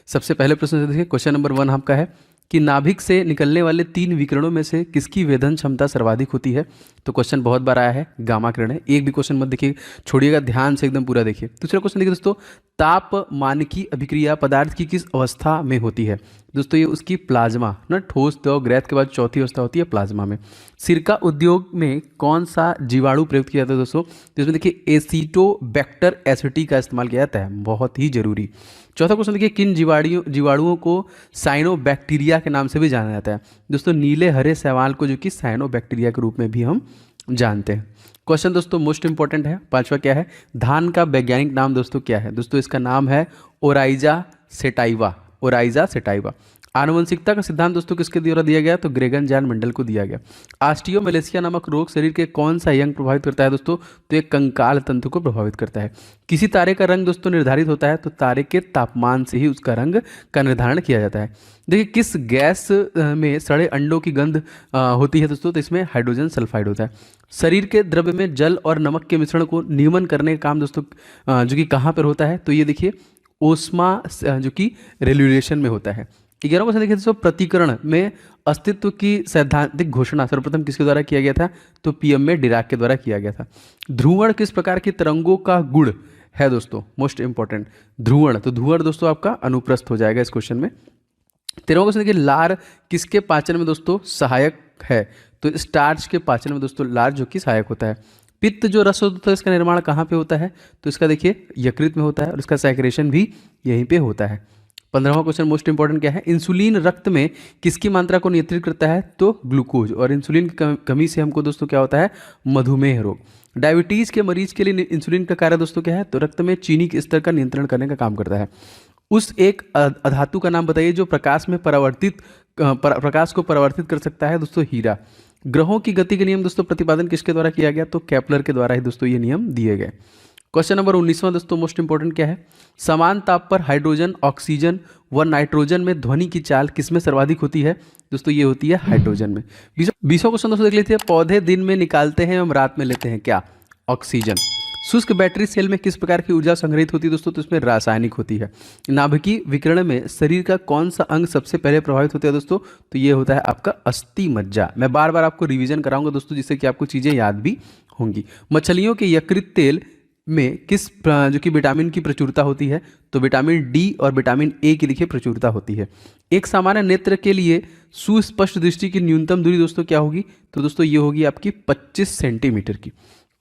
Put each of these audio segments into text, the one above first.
सबसे पहले प्रश्न से देखिए, क्वेश्चन नंबर 1 आपका है कि नाभिक से निकलने वाले 3 विकिरणों में से किसकी वेधन क्षमता सर्वाधिक होती है। तो क्वेश्चन बहुत बार आया है, गामा किरण है। एक भी क्वेश्चन मत देखिए, छोड़िएगा, ध्यान से एकदम पूरा देखिए। दूसरा क्वेश्चन देखिए दोस्तों, तापमानिकी अभिक्रिया पदार्थ की किस अवस्था में होती है। दोस्तों ये उसकी प्लाज्मा ना, ठोस द्रव गैस के बाद चौथी अवस्था होती है प्लाज्मा में। सिरका उद्योग में कौन सा जीवाणु प्रयुक्त किया जाता है दोस्तों। तो इसमें देखिए एसिटोबैक्टर एसिटी का इस्तेमाल किया जाता है, बहुत ही जरूरी। चौथा क्वेश्चन देखिए, किन जीवाणुओं को साइनोबैक्टीरिया के नाम से भी जाना जाता है। दोस्तों नीले हरे शैवाल को जो कि साइनोबैक्टीरिया के रूप में भी हम जानते हैं। क्वेश्चन दोस्तों मोस्ट इंपॉर्टेंट है, पांचवा क्या है, धान का वैज्ञानिक नाम दोस्तों क्या है। दोस्तों इसका नाम है ओराइजा सेटाइवा, ओराइजा सेटाइवा। आनुवंशिकता का सिद्धांत दोस्तों किसके द्वारा दिया गया, तो ग्रेगन जॉन मेंडल को दिया गया। ऑस्टियोमलेशिया नामक रोग शरीर के कौन सा अंग प्रभावित करता है दोस्तों, तो एक कंकाल तंतु को प्रभावित करता है। किसी तारे का रंग दोस्तों निर्धारित होता है, तो तारे के तापमान से ही उसका रंग का निर्धारण किया जाता है। देखिए किस गैस में सड़े अंडों की गंध होती है दोस्तों, तो इसमें हाइड्रोजन सल्फाइड होता है। शरीर के द्रव्य में जल और नमक के मिश्रण को नियमन करने का काम दोस्तों जो कि कहाँ पर होता है, तो ये देखिए ओस्मा जो कि रेगुलेशन में होता है। 11वां क्वेश्चन देखिए दोस्तों, प्रतिकरण में अस्तित्व की सैद्धांतिक घोषणा सर्वप्रथम किसके द्वारा किया गया था, तो पीएम में डिराक के द्वारा किया गया था। ध्रुवण किस प्रकार की तरंगों का गुण है दोस्तों, मोस्ट इंपॉर्टेंट ध्रुवण, तो ध्रुवण दोस्तों आपका अनुप्रस्थ हो जाएगा इस क्वेश्चन में। 13वां क्वेश्चन देखिए, लार किसके पाचन में दोस्तों सहायक है, तो स्टार्च के पाचन में दोस्तों लार जो कि सहायक होता है। पित्त जो रस होता है इसका निर्माण कहाँ पे होता है, तो इसका देखिए यकृत में होता है और इसका सैक्रेशन भी यहीं पे होता है। 15वां क्वेश्चन मोस्ट इंपॉर्टेंट क्या है, इंसुलिन रक्त में किसकी मात्रा को नियंत्रित करता है, तो ग्लूकोज, और इंसुलिन की कमी से हमको दोस्तों क्या होता है, मधुमेह रोग। डायबिटीज के मरीज के लिए इंसुलिन का कार्य दोस्तों क्या है, तो रक्त में चीनी के स्तर का नियंत्रण करने का काम करता है। उस एक अधातु का नाम बताइए जो प्रकाश में प्रकाश को परावर्तित कर सकता है, दोस्तों हीरा। ग्रहों की गति के नियम दोस्तों प्रतिपादन किसके द्वारा किया गया, तो केपलर के द्वारा ही दोस्तों ये नियम दिए गए। क्वेश्चन नंबर 19वां दोस्तों मोस्ट इंपॉर्टेंट क्या है, समान ताप पर हाइड्रोजन, ऑक्सीजन व नाइट्रोजन में ध्वनि की चाल किसमें सर्वाधिक होती है, दोस्तों ये होती है हाइड्रोजन में। 20वां क्वेश्चन दोस्तों देख लेते हैं, पौधे दिन में निकालते हैं एवं रात में लेते हैं क्या, ऑक्सीजन। शुष्क बैटरी सेल में किस प्रकार की ऊर्जा संग्रहित होती है दोस्तों, तो इसमें रासायनिक होती है। नाभिकीय विकिरण में शरीर का कौन सा अंग सबसे पहले प्रभावित होता है दोस्तों, तो ये होता है आपका अस्थि मज्जा। मैं बार बार आपको रिवीजन कराऊंगा दोस्तों जिससे कि आपको चीजें याद भी होंगी। मछलियों के यकृत तेल में किस जो कि विटामिन की प्रचुरता होती है, तो विटामिन डी और विटामिन ए की देखिए प्रचुरता होती है। एक सामान्य नेत्र के लिए सुस्पष्ट दृष्टि की न्यूनतम दूरी दोस्तों क्या होगी, तो दोस्तों ये होगी आपकी 25 सेंटीमीटर की।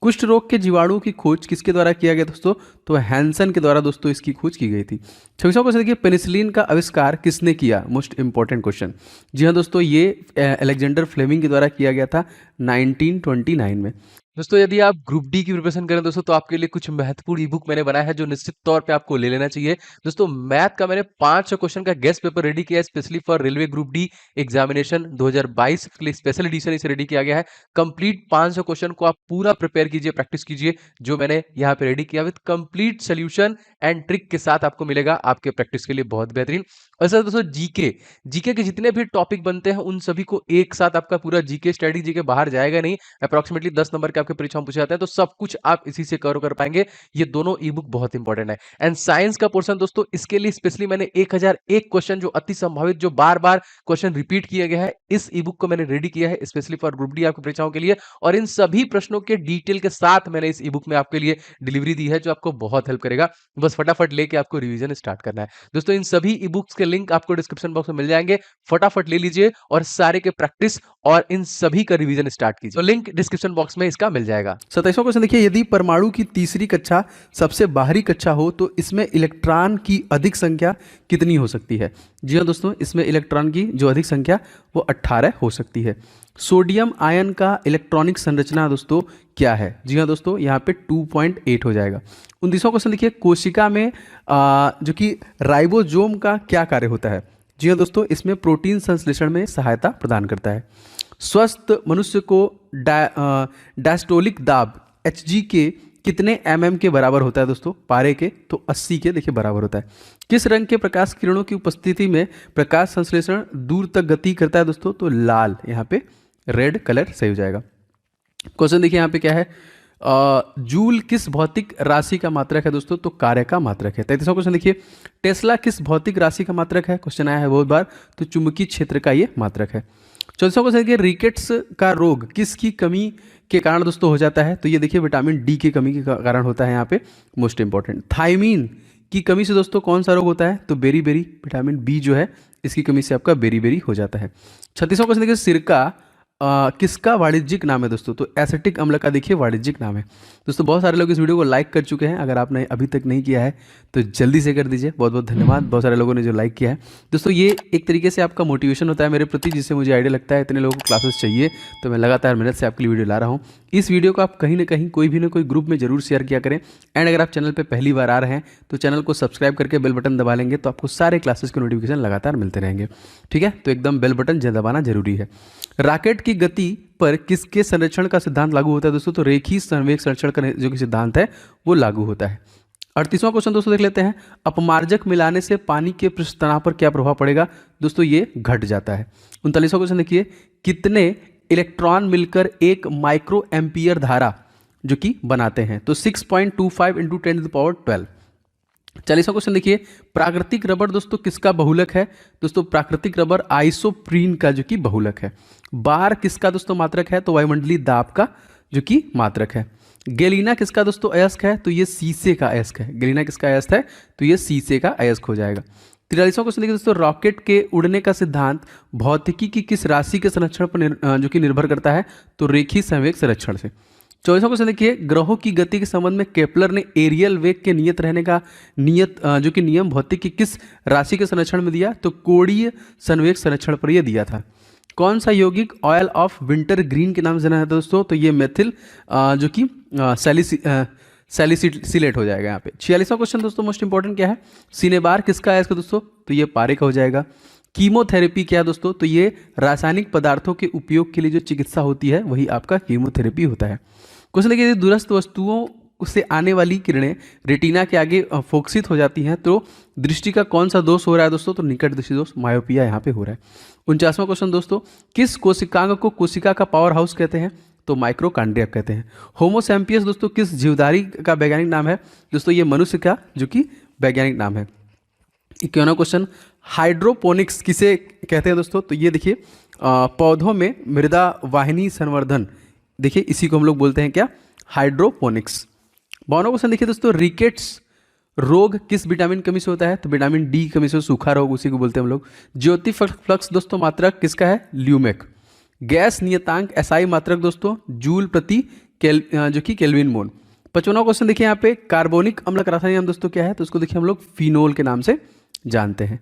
कुष्ठ रोग के जीवाणुओं की खोज किसके द्वारा किया गया दोस्तों, तो हैंसन के द्वारा दोस्तों इसकी खोज की गई थी। 26वां क्वेश्चन देखिए, पेनिसिलिन का आविष्कार किसने किया, मोस्ट इंपॉर्टेंट क्वेश्चन। जी हाँ दोस्तों, ये अलेक्जेंडर फ्लेमिंग के द्वारा किया गया था 1929 में। दोस्तों यदि आप ग्रुप डी की प्रिपरेशन करें दोस्तों तो आपके लिए कुछ महत्वपूर्ण ई बुक मैंने बनाया है जो निश्चित तौर पे आपको ले लेना चाहिए। दोस्तों मैथ का मैंने 500 क्वेश्चन का गेस्ट पेपर रेडी किया है specially for railway group D examination 2022 के लिए स्पेशल एडिशन इसे रेडी किया गया है। कंप्लीट 500 क्वेश्चन को आप पूरा प्रिपेयर कीजिए, प्रैक्टिस कीजिए, जो मैंने यहाँ पे रेडी किया with complete solution and trick के साथ आपको मिलेगा आपके प्रैक्टिस के लिए बहुत बेहतरीन। और सर दोस्तों जीके के जितने भी टॉपिक बनते हैं उन सभी को एक साथ आपका पूरा जीके स्टडी जीके बाहर जाएगा नहीं, अप्रोक्सीमेटली 10 नंबर के आपके परीक्षा में पूछे जाते हैं, तो सब कुछ आप इसी से कवर कर पाएंगे। ये दोनों ई बुक बहुत इंपॉर्टेंट है। एंड साइंस का पोर्शन दोस्तों इसके लिए स्पेशली मैंने 1001 क्वेश्चन जो अति संभावित जो बार बार क्वेश्चन रिपीट किया गया है इस ई बुक को मैंने रेडी किया है स्पेशली फॉर ग्रुप डी आपकी परीक्षाओं के लिए, और इन सभी प्रश्नों के डिटेल के साथ मैंने इस ई बुक में आपके लिए डिलीवरी दी है जो आपको बहुत हेल्प करेगा। बस फटाफट लेके आपको रिवीजन स्टार्ट करना है। दोस्तों इन सभी ई बुक्स के लिंक आपको डिस्क्रिप्शन बॉक्स में मिल जाएंगे, फटाफट ले लीजिए और सारे के प्रैक्टिस और इन सभी का रिवीजन स्टार्ट कीजिए। तो लिंक डिस्क्रिप्शन बॉक्स में इसका मिल जाएगा। 27वां क्वेश्चन देखिए, यदि परमाणु की तीसरी कक्षा सबसे बाहरी कक्षा हो तो इसमें इलेक्ट्रॉन की अधिक संख्या कितनी हो सकती है। जी हाँ दोस्तों, इसमें इलेक्ट्रॉन की जो अधिक संख्या वो 18 हो सकती है। सोडियम आयन का इलेक्ट्रॉनिक संरचना दोस्तों क्या है। जी हाँ दोस्तों, यहाँ पे 2.8 हो जाएगा। 29वां क्वेश्चन देखिए, कोशिका में जो कि राइबोसोम का क्या कार्य होता है। जी हाँ दोस्तों, इसमें प्रोटीन संश्लेषण में सहायता प्रदान करता है। स्वस्थ मनुष्य को डायस्टोलिक दाब Hg के कितने mm के बराबर होता है दोस्तों, पारे के, तो 80 के देखिए बराबर होता है। किस रंग के प्रकाश किरणों की उपस्थिति में प्रकाश संश्लेषण दूर तक गति करता है दोस्तों, तो लाल, यहाँ पे रेड कलर सही हो जाएगा। क्वेश्चन देखिए यहाँ पे क्या है, जूल किस भौतिक राशि का मात्रक है दोस्तों? तो कार्य का मात्रक है। 33वां क्वेश्चन देखिए, टेस्ला किस भौतिक राशि का मात्रक है? क्वेश्चन आया है बहुत बार, तो चुंबकीय क्षेत्र का ये मात्रक है। 34वां क्वेश्चन देखिए, रिकेट्स का रोग किसकी कमी के कारण दोस्तों हो जाता है? तो ये देखिए विटामिन डी की कमी के कारण होता है यहाँ पे, मोस्ट इंपॉर्टेंट। थायमीन की कमी से दोस्तों कौन सा रोग होता है? तो बेरी बेरी, विटामिन बी जो है इसकी कमी से आपका बेरी बेरी हो जाता है। 36वां क्वेश्चन देखिए, सिरका किसका वाणिज्यिक नाम है दोस्तों? तो एसिटिक अम्ल का देखिए वाणिज्यिक नाम है। दोस्तों बहुत सारे लोग इस वीडियो को लाइक कर चुके हैं, अगर आपने अभी तक नहीं किया है तो जल्दी से कर दीजिए। बहुत बहुत धन्यवाद बहुत सारे लोगों ने जो लाइक किया है। दोस्तों ये एक तरीके से आपका मोटिवेशन होता है मेरे प्रति, जिससे मुझे आइडिया लगता है इतने लोगों को क्लासेस चाहिए, तो मैं लगातार मेहनत से आपके लिए वीडियो ला रहा हूँ। इस वीडियो को आप कहीं ना कहीं कोई भी ना कोई ग्रुप में जरूर शेयर किया करें। एंड अगर आप चैनल पर पहली बार आ रहे हैं तो चैनल को सब्सक्राइब करके बेल बटन दबा लेंगे, तो आपको सारे क्लासेस के नोटिफिकेशन लगातार मिलते रहेंगे। ठीक है, तो एकदम बेल बटन दबाना जरूरी है। रॉकेट की गति पर किसके संरक्षण का सिद्धांत लागू होता है दोस्तों? तो रेखीय संवेग संरक्षण का जो कि सिद्धांत है वो लागू होता है। 38वां क्वेश्चन दोस्तों देख लेते हैं, अपमार्जक मिलाने से पानी के पृष्ठ तनाव पर क्या प्रभाव पड़ेगा? दोस्तों ये घट जाता है। 39वां क्वेश्चन देखिए, कितने इलेक्ट्रॉन मिलकर एक माइक्रो एम्पियर धारा जो कि बनाते हैं? तो 6.25 × 10⁻12। 40वां क्वेश्चन देखिए, प्राकृतिक रबर दोस्तों किसका बहुलक है? दोस्तों प्राकृतिक रबर आइसोप्रीन का जो कि बहुलक है। बार किसका दोस्तों मात्रक है? तो वायुमंडलीय दाब का जो कि मात्रक है। गैलीना किसका दोस्तों अयस्क है? तो ये शीशे का अयस्क है। गैलीना किसका अयस्क है? तो ये शीशे का अयस्क हो जाएगा। 43वां क्वेश्चन देखिए दोस्तों, रॉकेट के उड़ने का सिद्धांत भौतिकी की किस राशि के संरक्षण पर जो कि निर्भर करता है? तो रेखीय संवेग संरक्षण से। 24वां क्वेश्चन देखिए, ग्रहों की गति के संबंध में केपलर ने एरियल वेग के नियत रहने का जो कि नियम भौतिक की किस राशि के संरक्षण में दिया? तो कोणीय संवेग संरक्षण पर यह दिया था। कौन सा यौगिक ऑयल ऑफ विंटर ग्रीन के नाम से जाना जाता है दोस्तों? तो ये मेथिल जो कि सैलिसिलेट हो जाएगा यहाँ पे। 46वां क्वेश्चन दोस्तों मोस्ट इंपॉर्टेंट क्या है? सिनेबार किसका है इसका दोस्तों? तो ये पारे का हो जाएगा। कीमोथेरेपी क्या है दोस्तों? तो ये रासायनिक पदार्थों के उपयोग के लिए जो चिकित्सा होती है वही आपका कीमोथेरेपी होता है। क्वेश्चन देखिए, दूरस्थ वस्तुओं से आने वाली किरणें रेटिना के आगे फोकसित हो जाती हैं, तो दृष्टि का कौन सा दोष हो रहा है दोस्तों? तो निकट दृष्टि दोष, मायोपिया यहाँ पे हो रहा है। 49वां क्वेश्चन दोस्तों, किस कोशिकांग को कोशिका का पावर हाउस कहते हैं? तो माइक्रोकांड्रिया कहते हैं। होमोसैम्पियस दोस्तों किस जीवधारी का वैज्ञानिक नाम है? दोस्तों ये मनुष्य का जो कि वैज्ञानिक नाम है। 51वां क्वेश्चन, हाइड्रोपोनिक्स किसे कहते हैं दोस्तों? तो ये देखिए पौधों में मृदा वाहिनी संवर्धन, देखिए इसी को हम लोग बोलते हैं क्या? हाइड्रोपोनिक्स। 52वां क्वेश्चन देखिए दोस्तों, रिकेट्स रोग किस विटामिन कमी से होता है? तो विटामिन डी कमी से सूखा रोग, उसी को बोलते हैं हम लोग। ज्योति फ्लक्स दोस्तों मात्रक किसका है? ल्यूमेक। गैस नियतांक एसआई मात्रक दोस्तों जूल प्रति जो कि केल्विन मोल। 55वां क्वेश्चन देखिए यहाँ पे, कार्बोनिक अम्ल का रासायनिक नाम दोस्तों क्या है? तो उसको देखिए हम लोग फिनोल के नाम से जानते हैं।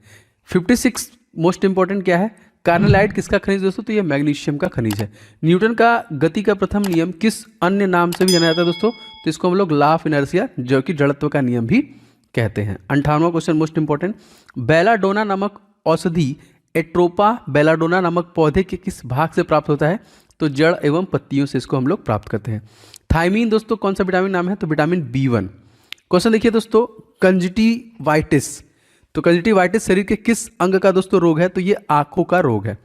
56 मोस्ट इंपॉर्टेंट क्या है? कार्नेलाइट किसका खनिज दोस्तों? तो ये मैग्नीशियम का खनिज है। न्यूटन का गति का प्रथम नियम किस अन्य नाम से भी जाना जाता है दोस्तों? तो इसको हम लोग लॉ ऑफ इनर्शिया जो कि जड़त्व का नियम भी कहते हैं। 58वां क्वेश्चन मोस्ट इंपॉर्टेंट, बेलाडोना नामक औषधि एट्रोपा बेलाडोना नामक पौधे के किस भाग से प्राप्त होता है? तो जड़ एवं पत्तियों से इसको हम लोग प्राप्त करते हैं। थायमीन दोस्तों कौन सा विटामिन नाम है? तो विटामिन B1। क्वेश्चन देखिए दोस्तों, कंजक्टिवाइटिस, तो कंजक्टिवाइटिस शरीर के किस अंग का दोस्तों रोग है? तो ये आंखों का रोग है।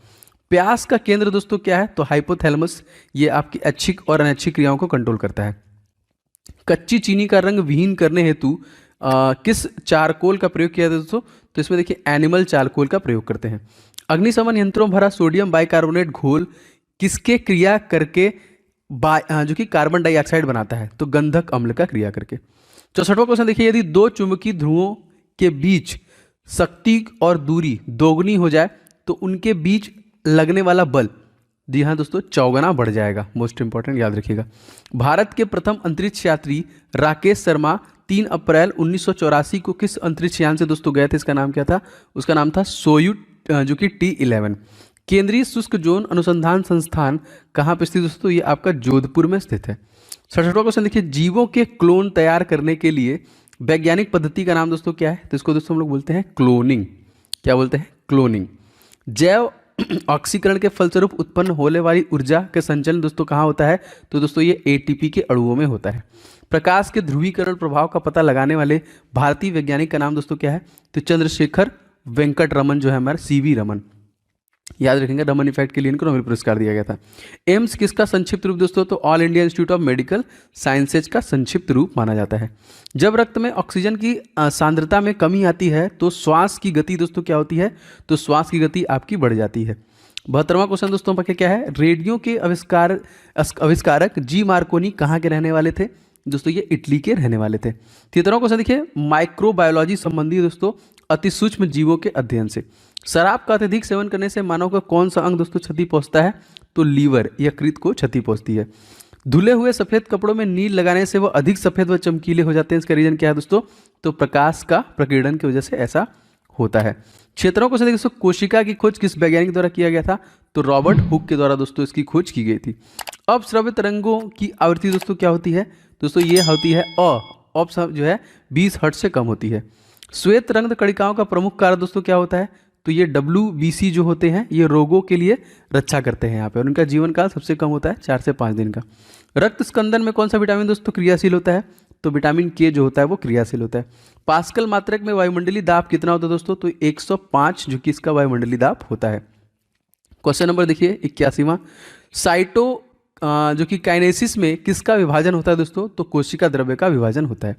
प्यास का केंद्र दोस्तों क्या है? तो हाइपोथैलेमस, ये आपकी ऐच्छिक और अनैच्छिक क्रियाओं को कंट्रोल करता है। कच्ची चीनी का रंग विहीन करने हेतु किस चारकोल का प्रयोग किया जाता है दोस्तों? तो इसमें देखिए एनिमल चारकोल का प्रयोग करते हैं। अग्निशमन यंत्रों में भरा सोडियम बाइकार्बोनेट घोल किसके क्रिया करके जो कि कार्बन डाइऑक्साइड बनाता है? तो गंधक अम्ल का क्रिया करके। 64वां क्वेश्चन देखिए, यदि दो चुंबकीय ध्रुवों के बीच शक्ति और दूरी दोगुनी हो जाए तो उनके बीच लगने वाला बल, जी हाँ दोस्तों, चौगुना बढ़ जाएगा। मोस्ट इंपॉर्टेंट याद रखिएगा। भारत के प्रथम अंतरिक्ष यात्री राकेश शर्मा 3 अप्रैल 1984 को किस अंतरिक्ष यान से दोस्तों गए थे? इसका नाम क्या था? उसका नाम था सोयूज जो कि T11। केंद्रीय शुष्क जोन अनुसंधान संस्थान कहाँ पर स्थित दोस्तों? ये आपका जोधपुर में स्थित है। 67वां क्वेश्चन देखिए, जीवों के क्लोन तैयार करने के लिए वैज्ञानिक पद्धति का नाम दोस्तों क्या है? तो इसको दोस्तों हम लोग बोलते हैं क्लोनिंग। क्या बोलते हैं? क्लोनिंग। जैव ऑक्सीकरण के फलस्वरूप उत्पन्न होने वाली ऊर्जा के संचलन दोस्तों कहाँ होता है? तो दोस्तों ये ATP के अणुओं में होता है। प्रकाश के ध्रुवीकरण प्रभाव का पता लगाने वाले भारतीय वैज्ञानिक का नाम दोस्तों क्या है? तो चंद्रशेखर वेंकट रमन जो है हमारा CV रमन। याद रखेंगे, रमन इफेक्ट के लिए इनको नोबेल पुरस्कार दिया गया था। एम्स किसका संक्षिप्त रूप दोस्तों? तो all India institute of medical sciences का संक्षिप्त रूप माना जाता है। जब रक्त में ऑक्सीजन की सांद्रता में कमी आती है तो श्वास की गति दोस्तों क्या होती है? तो श्वास की गति आपकी बढ़ जाती है। 72वां क्वेश्चन दोस्तों पर क्या है? रेडियो के आविष्कारक जी मार्कोनी कहाँ के रहने वाले थे? दोस्तों ये इटली के रहने वाले थे। 73वां क्वेश्चन देखिए, माइक्रोबायोलॉजी संबंधी दोस्तों अति सूक्ष्म जीवों के अध्ययन से। शराब का अत्यधिक सेवन करने से मानव का कौन सा अंग दोस्तों क्षति पहुंचता है? तो लीवर, यकृत को क्षति पहुंचती है। धुले हुए सफेद कपड़ों में नील लगाने से वह अधिक सफेद व चमकीले हो जाते हैं, इसका रीजन क्या है दोस्तों? तो प्रकाश का प्रकीर्णन की वजह से ऐसा होता है। क्षेत्रों को देखिए दोस्तों, कोशिका की खोज किस वैज्ञानिक द्वारा किया गया था? तो रॉबर्ट हुक के द्वारा दोस्तों इसकी खोज की गई थी। अब श्रव्य तरंगों की आवृत्ति दोस्तों क्या होती है? दोस्तों ये होती है अब जो है 20 हर्ट्ज से कम होती है। श्वेत रंग कणिकाओं का प्रमुख कार्य दोस्तों क्या होता है? तो ये WBC जो होते हैं ये रोगों के लिए रक्षा करते हैं यहाँ पे, और उनका जीवन काल सबसे कम होता है 4 से 5 दिन का। रक्त स्कंदन में कौन सा विटामिन दोस्तों क्रियाशील होता है? तो विटामिन K जो होता है वो क्रियाशील होता है। पास्कल मात्रक में वायुमंडलीय दाब कितना होता है दोस्तों? तो 105 जो कि इसका वायुमंडलीय दाब होता है। क्वेश्चन नंबर देखिए 81वां, साइटो जो कि काइनेसिस में किसका विभाजन होता है दोस्तों? तो कोशिका द्रव्य का विभाजन होता है।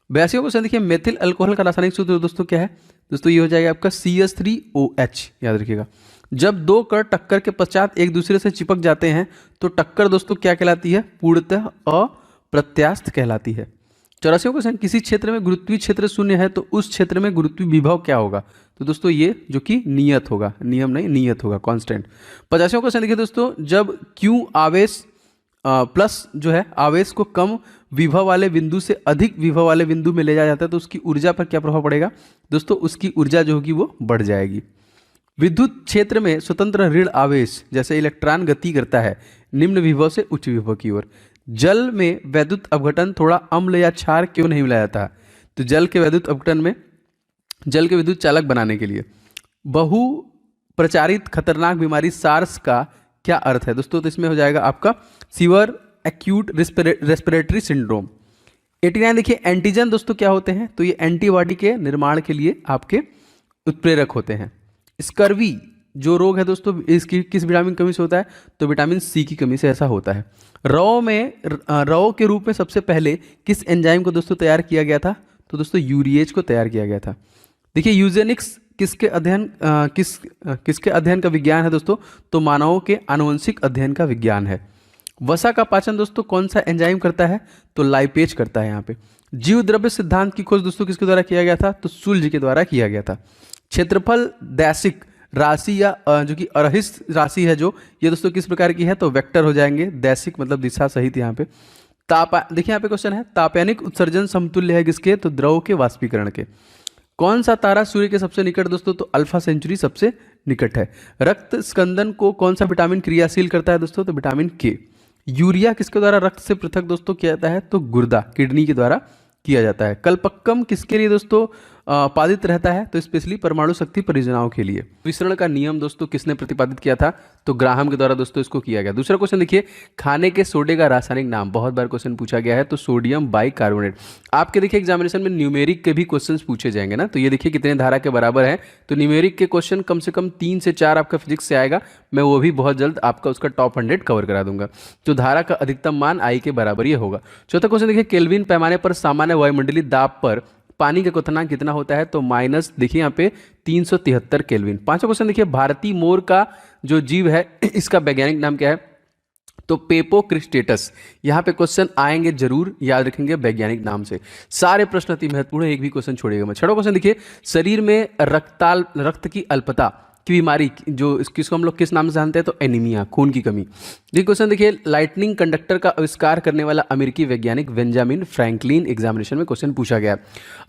82वां क्वेश्चन देखिए, मेथिल अल्कोहल का रासायनिक सूत्र दोस्तों क्या है? दोस्तों ये हो जाएगा आपका CH3OH, याद रखिएगा। जब दो कण टक्कर के पश्चात एक दूसरे से चिपक जाते हैं तो टक्कर दोस्तों क्या कहलाती है? पूर्णतः अप्रत्यास्थ कहलाती है। 84वां क्वेश्चन, किसी क्षेत्र में गुरुत्वीय क्षेत्र शून्य है तो उस क्षेत्र में गुरुत्वीय विभव क्या होगा? तो दोस्तों ये जो कि नियत होगा, नियम नहीं नियत होगा, कांस्टेंट। 50वां क्वेश्चन देखिए दोस्तों, जब Q आवेश प्लस जो है आवेश को कम विभव वाले बिंदु से अधिक विभव वाले बिंदु में ले जाया जाता है तो उसकी ऊर्जा पर क्या प्रभाव पड़ेगा? दोस्तों उसकी ऊर्जा जो होगी वो बढ़ जाएगी। विद्युत क्षेत्र में स्वतंत्र ऋण आवेश जैसे इलेक्ट्रॉन गति करता है निम्न विभव से उच्च विभव की ओर। जल में वैद्युत अपघटन थोड़ा अम्ल या क्षार क्यों नहीं मिलाया जाता? तो जल के वैद्युत अपघटन में जल के विद्युत चालक बनाने के लिए। बहु प्रचारित खतरनाक बीमारी सार्स का क्या अर्थ है दोस्तों? तो इसमें हो जाएगा आपका सीवर एक्यूट रेस्पिरेटरी सिंड्रोम। 89 देखिए, एंटीजन दोस्तों क्या होते हैं? तो ये एंटीबॉडी के निर्माण के लिए आपके उत्प्रेरक होते हैं। स्कर्वी जो रोग है दोस्तों इसकी किस विटामिन की कमी से होता है? तो विटामिन C की कमी से ऐसा होता है। रव के रूप में सबसे पहले किस एंजाइम को दोस्तों तैयार किया गया था? तो दोस्तों यूरिएज को तैयार किया गया था। देखिए यूजेनिक्स किसके अध्ययन का विज्ञान है दोस्तों? तो मानवों के आनुवंशिक अध्ययन का विज्ञान है। वसा का पाचन दोस्तों कौन सा एंजाइम करता है? तो लाइपेज करता है यहाँ पे। जीव द्रव्य सिद्धांत की खोज दोस्तों किसके द्वारा किया गया था? तो शुल्ज के द्वारा किया गया था। क्षेत्रफल दैशिक राशि या जो कि अरहित राशि है जो ये दोस्तों किस प्रकार की है? तो वेक्टर हो जाएंगे। दैशिक मतलब दिशा सहित यहाँ पे। देखिए यहाँ पे क्वेश्चन है, तापयानिक उत्सर्जन समतुल्य है किसके? तो द्रव के वाष्पीकरण के। कौन सा तारा सूर्य के सबसे निकट दोस्तों? तो अल्फा सेंचुरी सबसे निकट है। रक्त स्कंदन को कौन सा विटामिन क्रियाशील करता है दोस्तों? तो विटामिन K। यूरिया किसके द्वारा रक्त से पृथक दोस्तों किया जाता है? तो गुर्दा किडनी के द्वारा किया जाता है। कल्पक्कम किसके लिए दोस्तों पादित रहता है? तो स्पेशली परमाणु शक्ति परियोजनाओं के लिए। विसरण का नियम दोस्तों किसने प्रतिपादित किया था? तो ग्राहम के द्वारा दोस्तों इसको किया गया। दूसरा क्वेश्चन देखिए, खाने के सोडे का रासायनिक नाम, बहुत बार क्वेश्चन पूछा गया है। तो सोडियम बाइकार्बोनेट। आपके देखिए एग्जामिनेशन में न्यूमेरिक के भी क्वेश्चन पूछे जाएंगे ना, तो ये देखिए कितने धारा के बराबर है। तो न्यूमेरिक के क्वेश्चन कम से कम 3 से 4 आपका फिजिक्स से आएगा। मैं वो भी बहुत जल्द आपका उसका टॉप 100 कवर करा दूंगा। तो धारा का अधिकतम मान I के बराबर ही होगा। चौथा क्वेश्चन देखिए, केल्विन पैमाने पर सामान्य वायुमंडलीय दाब पर पानी का क्वथनांक कितना होता है? तो माइनस देखिए यहाँ पे 373 केल्विन। पांचवा क्वेश्चन देखिए, भारतीय मोर का जो जीव है इसका वैज्ञानिक नाम क्या है? तो पेपोक्रिस्टेटस। यहाँ पे क्वेश्चन आएंगे जरूर, याद रखेंगे वैज्ञानिक नाम से। सारे प्रश्न अति महत्वपूर्ण है, एक भी क्वेश्चन छोड़िएगा मैं। छठवां क्वेश्चन देखिए, शरीर में रक्त की अल्पता की बीमारी जो किसको हम लोग किस नाम से जानते हैं? तो एनीमिया, खून की कमी। देखिए क्वेश्चन देखिए, लाइटनिंग कंडक्टर का आविष्कार करने वाला अमेरिकी वैज्ञानिक बेंजामिन फ्रैंकलिन, एग्जामिनेशन में क्वेश्चन पूछा गया।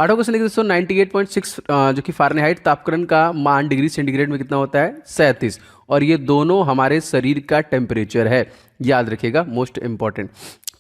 आठवां क्वेश्चन देखिए दोस्तों, 98.6 जो कि फ़ारेनहाइट तापक्रम का मान डिग्री सेंटीग्रेड में कितना होता है? 37। और ये दोनों हमारे शरीर का टेम्परेचर है, याद रखिएगा, मोस्ट इंपॉर्टेंट।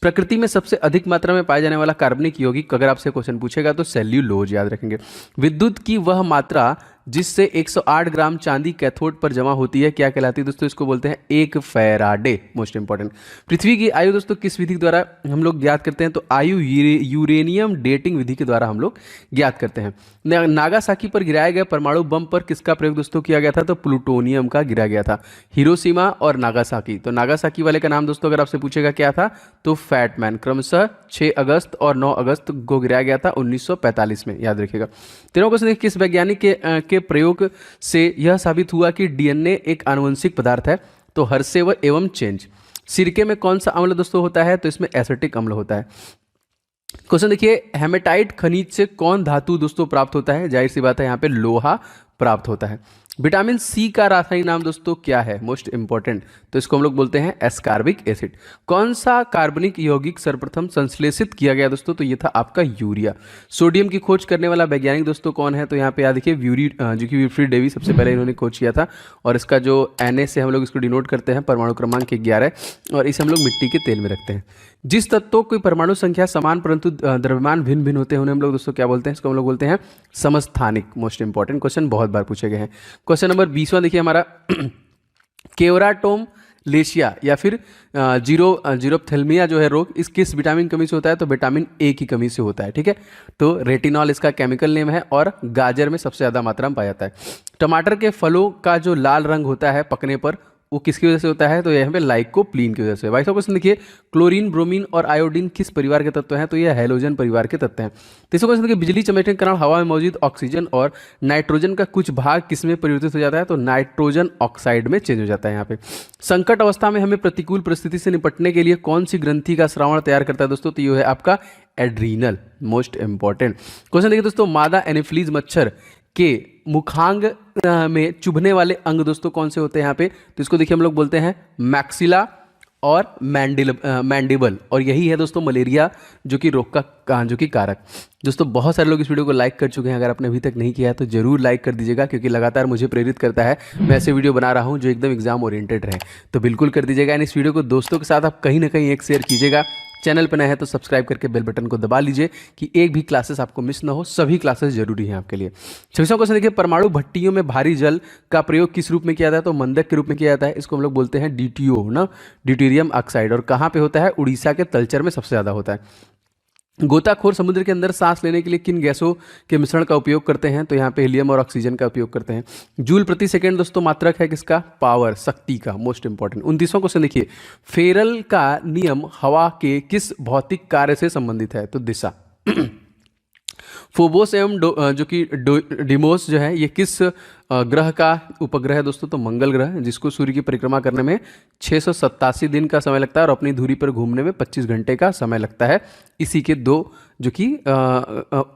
प्रकृति में सबसे अधिक मात्रा में पाया जाने वाला कार्बनिक यौगिक अगर आपसे क्वेश्चन पूछेगा तो सेल्यूलोज, याद रखेंगे। विद्युत की वह मात्रा जिससे 108 ग्राम चांदी कैथोड पर जमा होती है क्या कहलाती है दोस्तों? इसको बोलते हैं एक फैराडे। Most important. पृथ्वी की आयु दोस्तों किस विधि के द्वारा हम लोग ज्ञात करते हैं? तो आयु यूरेनियम डेटिंग विधि के द्वारा हम लोग ज्ञात करते हैं। नागासाकी पर गिराए गए परमाणु बम पर किसका प्रयोग दोस्तों किया गया था? तो प्लूटोनियम का गिरा गया था। हिरोशिमा और नागासाकी, तो नागासाकी वाले का नाम दोस्तों अगर आपसे पूछेगा क्या था, तो फैटमैन। क्रमशः 6 अगस्त और 9 अगस्त को गिराया गया था 1945 में, याद रखिएगा। तेरहवां क्वेश्चन देखिए, किस वैज्ञानिक के प्रयोग से यह साबित हुआ कि डीएनए एक आनुवंशिक पदार्थ है? तो हर्षेवर एवं चेंज। सिरके में कौन सा अम्ल दोस्तों होता है? तो इसमें एसिटिक अम्ल होता है। क्वेश्चन देखिए, हेमेटाइट खनिज से कौन धातु दोस्तों प्राप्त होता है? जाहिर सी बात है यहाँ पे लोहा प्राप्त होता है। विटामिन सी का रासायनिक नाम दोस्तों क्या है? मोस्ट इंपॉर्टेंट, तो इसको हम लोग बोलते हैं एस्कार्बिक एसिड। कौन सा कार्बनिक यौगिक सर्वप्रथम संश्लेषित किया गया दोस्तों? तो ये था आपका यूरिया। सोडियम की खोज करने वाला वैज्ञानिक दोस्तों कौन है? तो यहाँ पे याद देखिए जो कि विल्फ्रेड डेवी सबसे पहले इन्होंने खोज किया था। और इसका जो Na से हम लोग इसको डिनोट करते हैं परमाणु क्रमांक 11, और इसे हम लोग मिट्टी के तेल में रखते हैं। जिस तत्वों की परमाणु संख्या समान परंतु द्रव्यमान भिन्न भिन्न होते हैं उन्हें हम लोग दोस्तों क्या बोलते हैं? इसको हम लोग बोलते हैं समस्थानिक। मोस्ट इंपॉर्टेंट क्वेश्चन, बहुत बार पूछे गए हैं। क्वेश्चन नंबर 20वां देखिए हमारा केवराटोम लेशिया या फिर जीरोप्थेल्मिया जो है रोग, इस किस विटामिन कमी से होता है? तो विटामिन ए की कमी से होता है। ठीक है, तो रेटिनॉल इसका केमिकल नेम है और गाजर में सबसे ज़्यादा मात्रा में पाया जाता है। टमाटर के फलों का जो लाल रंग होता है पकने पर, वो किसकी वजह से होता है? तो यहाँ पे लाइकोप्लीन की वजह से। 22वां क्वेश्चन देखिए, क्लोरीन, ब्रोमीन और आयोडीन किस परिवार के तत्व हैं? तो ये हैलोजन परिवार के तत्व हैं। 23वां क्वेश्चन देखिए, बिजली चमकने के कारण हवा में मौजूद ऑक्सीजन और नाइट्रोजन का कुछ भाग किस में परिवर्तित हो जाता है? तो नाइट्रोजन ऑक्साइड में चेंज हो जाता है। यहाँ पे संकट अवस्था में हमें प्रतिकूल परिस्थिति से निपटने के लिए कौन सी ग्रंथि का श्रावण तैयार करता है दोस्तों? तो ये है आपका एड्रीनल। मोस्ट इंपॉर्टेंट क्वेश्चन देखिए दोस्तों, मादा एनोफिलीज मच्छर के मुखांग में चुभने वाले अंग दोस्तों कौन से होते हैं यहाँ पे? तो इसको देखिए हम लोग बोलते हैं मैक्सिला और मैंडिबल, और यही है दोस्तों मलेरिया जो कि रोग का जो कि कारक। दोस्तों बहुत सारे लोग इस वीडियो को लाइक कर चुके हैं, अगर आपने अभी तक नहीं किया है तो जरूर लाइक कर दीजिएगा, क्योंकि लगातार मुझे प्रेरित करता है, मैं ऐसे वीडियो बना रहा हूँ जो एकदम एग्जाम ओरिएंटेड रहे। तो बिल्कुल कर दीजिएगा, एंड इस वीडियो को दोस्तों के साथ आप कहीं ना कहीं एक शेयर कीजिएगा। चैनल पर नए हैं तो सब्सक्राइब करके बेल बटन को दबा लीजिए कि एक भी क्लासेस आपको मिस ना हो, सभी क्लासेस जरूरी हैं आपके लिए। 26वां क्वेश्चन देखिए, परमाणु भट्टियों में भारी जल का प्रयोग किस रूप में किया जाता है? तो मंदक के रूप में किया जाता है। इसको हम लोग बोलते हैं DTO ना, ड्यूटेरियम ऑक्साइड। और कहाँ पे होता है? उड़ीसा के तलचर में सबसे ज़्यादा होता है। गोताखोर समुद्र के अंदर सांस लेने के लिए किन गैसों के मिश्रण का उपयोग करते हैं? तो यहाँ पे हीलियम और ऑक्सीजन का उपयोग करते हैं। जूल प्रति सेकंड दोस्तों मात्रक है किसका? पावर, शक्ति का। Most important. 29वां क्वेश्चन देखिए, फेरल का नियम हवा के किस भौतिक कार्य से संबंधित है? तो दिशा। फोबोस एवं जो कि डिमोस जो है, ये किस ग्रह का उपग्रह है दोस्तों? तो मंगल ग्रह, जिसको सूर्य की परिक्रमा करने में 687 दिन का समय लगता है और अपनी धुरी पर घूमने में 25 घंटे का समय लगता है। इसी के दो जो कि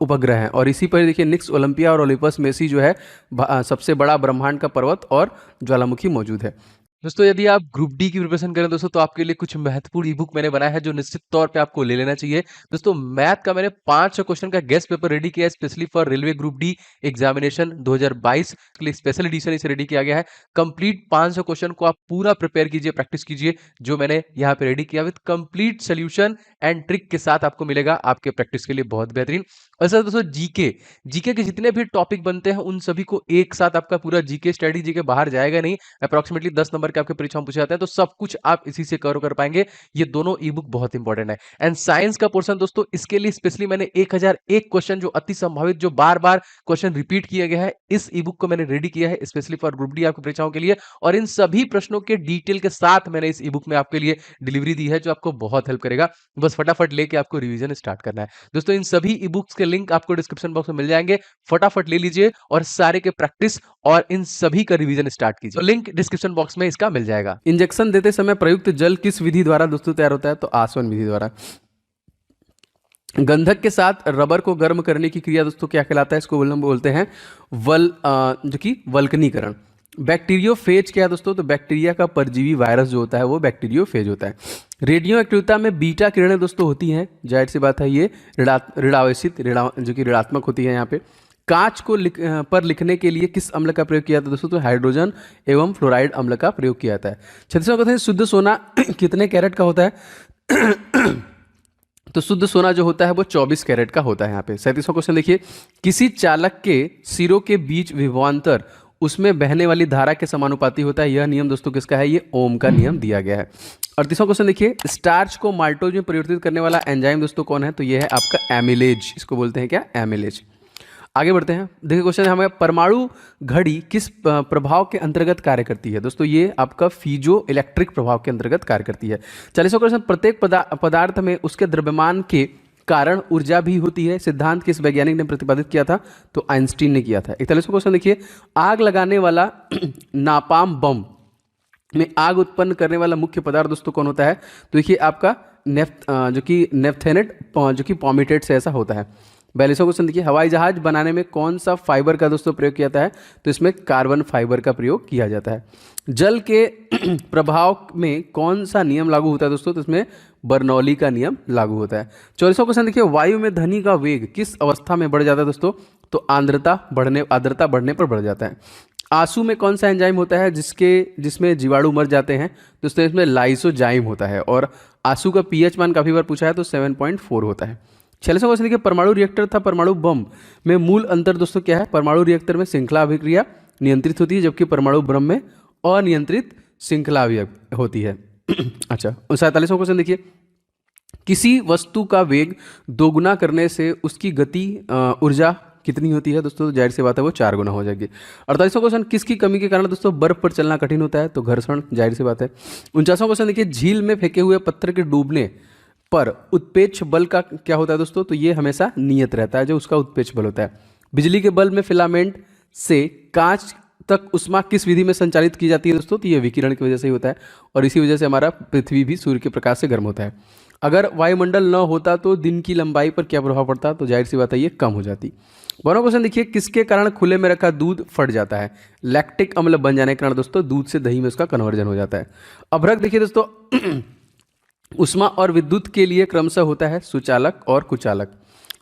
उपग्रह हैं। और इसी पर देखिए निक्स, ओलंपिया और ओलिपस में से जो है सबसे बड़ा ब्रह्मांड का पर्वत और ज्वालामुखी मौजूद है। दोस्तों यदि आप ग्रुप डी की प्रिपरेशन करें दोस्तों, तो आपके लिए कुछ महत्वपूर्ण ई बुक मैंने बनाया है जो निश्चित तौर पे आपको ले लेना चाहिए। दोस्तों मैथ का मैंने 500 क्वेश्चन का गेस्ट पेपर रेडी किया है specially for railway group D examination 2022 के लिए स्पेशल एडिशन इसे रेडी किया गया है। कंप्लीट 500 क्वेश्चन को आप पूरा प्रिपेयर कीजिए, प्रैक्टिस कीजिए, जो मैंने यहाँ पे रेडी किया with complete solution and trick के साथ आपको मिलेगा आपके प्रैक्टिस के लिए बहुत बेहतरीन। और सर दोस्तों जीके के जितने भी टॉपिक बनते हैं उन सभी को एक साथ आपका पूरा जीके स्टडी, जीके बाहर जाएगा नहीं, अप्रोक्सीमेटली 10 नंबर के आपके परीक्षा में पूछे जाते हैं, तो सब कुछ आप इसी से कवर कर पाएंगे। ये दोनों ई बुक बहुत इंपॉर्टेंट है। एंड साइंस का पोर्शन दोस्तों, इसके लिए स्पेशली मैंने 1001 क्वेश्चन जो अति संभावित, जो बार बार क्वेश्चन रिपीट किया गया है, इस ई बुक को मैंने रेडी किया है स्पेशली फॉर ग्रुप डी आपकी परीक्षाओं के लिए। और इन सभी प्रश्नों के डिटेल के साथ मैंने इस ई बुक में आपके लिए डिलीवरी दी है, जो आपको बहुत हेल्प करेगा। बस फटाफट लेके आपको रिवीजन स्टार्ट करना है। दोस्तों इन सभी ई बुक्स के लिंक आपको डिस्क्रिप्शन बॉक्स में मिल जाएंगे, फटाफट ले लीजिए और सारे के प्रैक्टिस और इन सभी का रिवीजन स्टार्ट कीजिए। तो लिंक डिस्क्रिप्शन बॉक्स में इसका मिल जाएगा। इंजेक्शन देते समय प्रयुक्त जल किस विधि द्वारा दोस्तों तैयार होता है? तो आसवन विधि द्वारा। गंधक के साथ रबर को गर्म करने की क्रिया दोस्तों क्या कहलाता है? इसको बोलते हैं जो कि वल्कनीकरण। बैक्टीरियोफेज क्या है दोस्तों? तो बैक्टीरिया का परजीवी वायरस जो होता है वो बैक्टीरियोफेज होता है। रेडियो एक्टिविटी में बीटा किरणें दोस्तों होती हैं, जाहिर सी बात है ये ऋणावेशित जो कि ऋणात्मक होती है। यहाँ पे कांच को पर लिखने के लिए किस अम्ल का प्रयोग किया जाता है दोस्तों? तो हाइड्रोजन एवं फ्लोराइड अम्ल का प्रयोग किया जाता है। 36वां क्वेश्चन, शुद्ध सोना कितने कैरेट का होता है? तो शुद्ध सोना जो होता है वो 24 कैरेट का होता है। यहाँ पे 37वां क्वेश्चन देखिए, किसी चालक के सिरों के बीच विभवांतर उसमें बहने वाली धारा के समानुपाती होता है। यह नियम दोस्तों किसका है? ये ओम का नियम दिया गया है। 38वां क्वेश्चन देखिए, स्टार्च को माल्टोज में परिवर्तित करने वाला एंजाइम दोस्तों कौन है? तो ये है आपका एमिलेज, इसको बोलते हैं क्या? एमिलेज। आगे बढ़ते हैं, देखिए क्वेश्चन है हमें, परमाणु घड़ी किस प्रभाव के अंतर्गत कार्य करती है? दोस्तों ये आपका फीजो इलेक्ट्रिक प्रभाव के अंतर्गत कार्य करती है। 40वां क्वेश्चन, प्रत्येक पदार्थ में उसके द्रव्यमान के कारण ऊर्जा भी होती है, सिद्धांत किस वैज्ञानिक ने प्रतिपादित किया था? तो आइंस्टीन ने किया था। 41वां क्वेश्चन देखिए, आग लगाने वाला नापाम बम में आग उत्पन्न करने वाला मुख्य पदार्थ दोस्तों कौन होता है? तो देखिए आपका जो कि नेफ्थेनेट जो कि पॉमिटेट से ऐसा होता है। 42वां क्वेश्चन देखिए, हवाई जहाज बनाने में कौन सा फाइबर का दोस्तों प्रयोग किया जाता है? तो इसमें कार्बन फाइबर का प्रयोग किया जाता है। जल के प्रभाव में कौन सा नियम लागू होता है दोस्तों? तो इसमें बर्नौली का नियम लागू होता है। 44वां क्वेश्चन देखिए, वायु में ध्वनि का वेग किस अवस्था में बढ़ जाता है दोस्तों? तो आर्द्रता बढ़ने पर बढ़ जाता है। आंसू में कौन सा एंजाइम होता है जिसमें जीवाणु मर जाते हैं? दोस्तों इसमें लाइसोजाइम होता है। और आंसू का पीएच मान काफी बार पूछा है, तो 7.4 होता है। 46वां क्वेश्चन देखिए, परमाणु रिएक्टर तथा परमाणु बम में मूल अंतर दोस्तों क्या है? परमाणु रिएक्टर में श्रृंखला अभिक्रिया नियंत्रित होती है, जबकि परमाणु बम में अनियंत्रित श्रृंखला होती है। अच्छा, 47वां क्वेश्चन देखिए, किसी वस्तु का वेग दोगुना करने से उसकी गति ऊर्जा कितनी होती है? दोस्तों जाहिर सी बात है वो 4 गुना हो जाएगी। 48वां क्वेश्चन, किसकी कमी के कारण दोस्तों बर्फ पर चलना कठिन होता है? तो घर्षण, जाहिर सी बात है। 49वां क्वेश्चन देखिए, झील में फेंके हुए पत्थर के डूबने पर उत्प्रेक्ष बल का क्या होता है दोस्तों? तो ये हमेशा नियत रहता है, जो उसका उत्प्रेक्ष बल होता है। बिजली के बल्ब में फिलामेंट से कांच तक उष्मा किस विधि में संचालित की जाती है दोस्तों? तो ये विकिरण की वजह से ही होता है, और इसी वजह से हमारा पृथ्वी भी सूर्य के प्रकाश से गर्म होता है। अगर वायुमंडल न होता तो दिन की लंबाई पर क्या प्रभाव पड़ता? तो जाहिर सी बात है ये कम हो जाती। 12वां क्वेश्चन देखिए, किसके कारण खुले में रखा दूध फट जाता है? लैक्टिक अम्ल बन जाने के कारण दोस्तों दूध से दही में उसका कन्वर्जन हो जाता है। अभ्रक देखिए दोस्तों, उष्मा और विद्युत के लिए क्रमशः होता है सुचालक और कुचालक।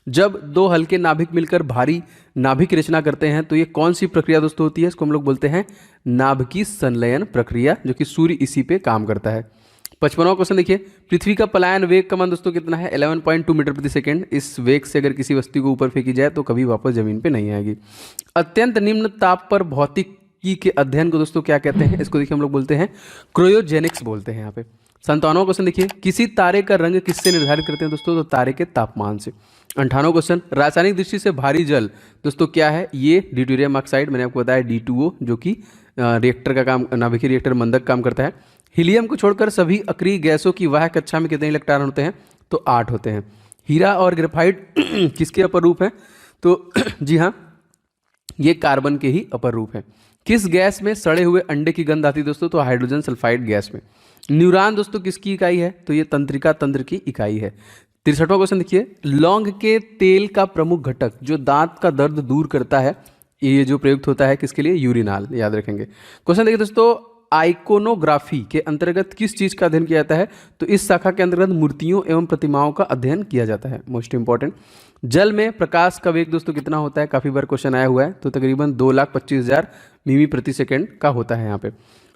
जब दो हल्के नाभिक मिलकर भारी नाभिक की रचना करते हैं तो ये कौन सी प्रक्रिया दोस्तों होती है? इसको हम लोग बोलते हैं नाभिकीय संलयन प्रक्रिया, जो कि सूर्य इसी पे काम करता है। 55वां क्वेश्चन देखिए, पृथ्वी का पलायन वेग का मान दोस्तों कितना है? 11.2 मीटर प्रति सेकेंड। इस वेग से अगर किसी वस्तु को ऊपर फेंकी जाए तो कभी वापस जमीन पे नहीं आएगी। अत्यंत निम्न ताप पर भौतिकी के अध्ययन को दोस्तों क्या कहते हैं? इसको देखिए हम लोग बोलते हैं क्रायोजेनिक्स बोलते हैं यहाँ पे। 57वां क्वेश्चन देखिए, किसी तारे का रंग किससे निर्धारित करते हैं दोस्तों? तो तारे के तापमान से। 58वां क्वेश्चन, रासायनिक दृष्टि से भारी जल दोस्तों क्या है? ये ड्यूटेरियम ऑक्साइड, मैंने आपको बताया D2O, जो कि रिएक्टर का काम, नाभिकीय रिएक्टर मंदक काम करता है। हीलियम को छोड़कर सभी अक्रिय गैसों की वाहक कक्षा में कितने इलेक्ट्रॉन होते हैं? तो 8 होते हैं। हीरा और ग्रेफाइट किसके अपर रूप हैं? तो जी हाँ, ये कार्बन के ही अपर रूप हैं। किस गैस में सड़े हुए अंडे की गंध आती है दोस्तों? तो हाइड्रोजन सल्फाइड गैस में। न्यूरॉन दोस्तों किसकी इकाई है? तो ये तंत्रिका तंत्र की इकाई है। 63वां क्वेश्चन देखिए, लौंग के तेल का प्रमुख घटक जो दांत का दर्द दूर करता है, ये जो प्रयुक्त होता है किसके लिए? यूरिनाल, याद रखेंगे। क्वेश्चन देखिए दोस्तों, आइकोनोग्राफी के अंतर्गत किस चीज का अध्ययन किया जाता है? तो इस शाखा के अंतर्गत मूर्तियों एवं प्रतिमाओं का अध्ययन किया जाता है। Most important. जल में प्रकाश का वेग दोस्तों कितना होता है? काफी बार क्वेश्चन आया हुआ है, तो तकरीबन 2,25,000 मिमी प्रति सेकेंड का होता है यहाँ पे।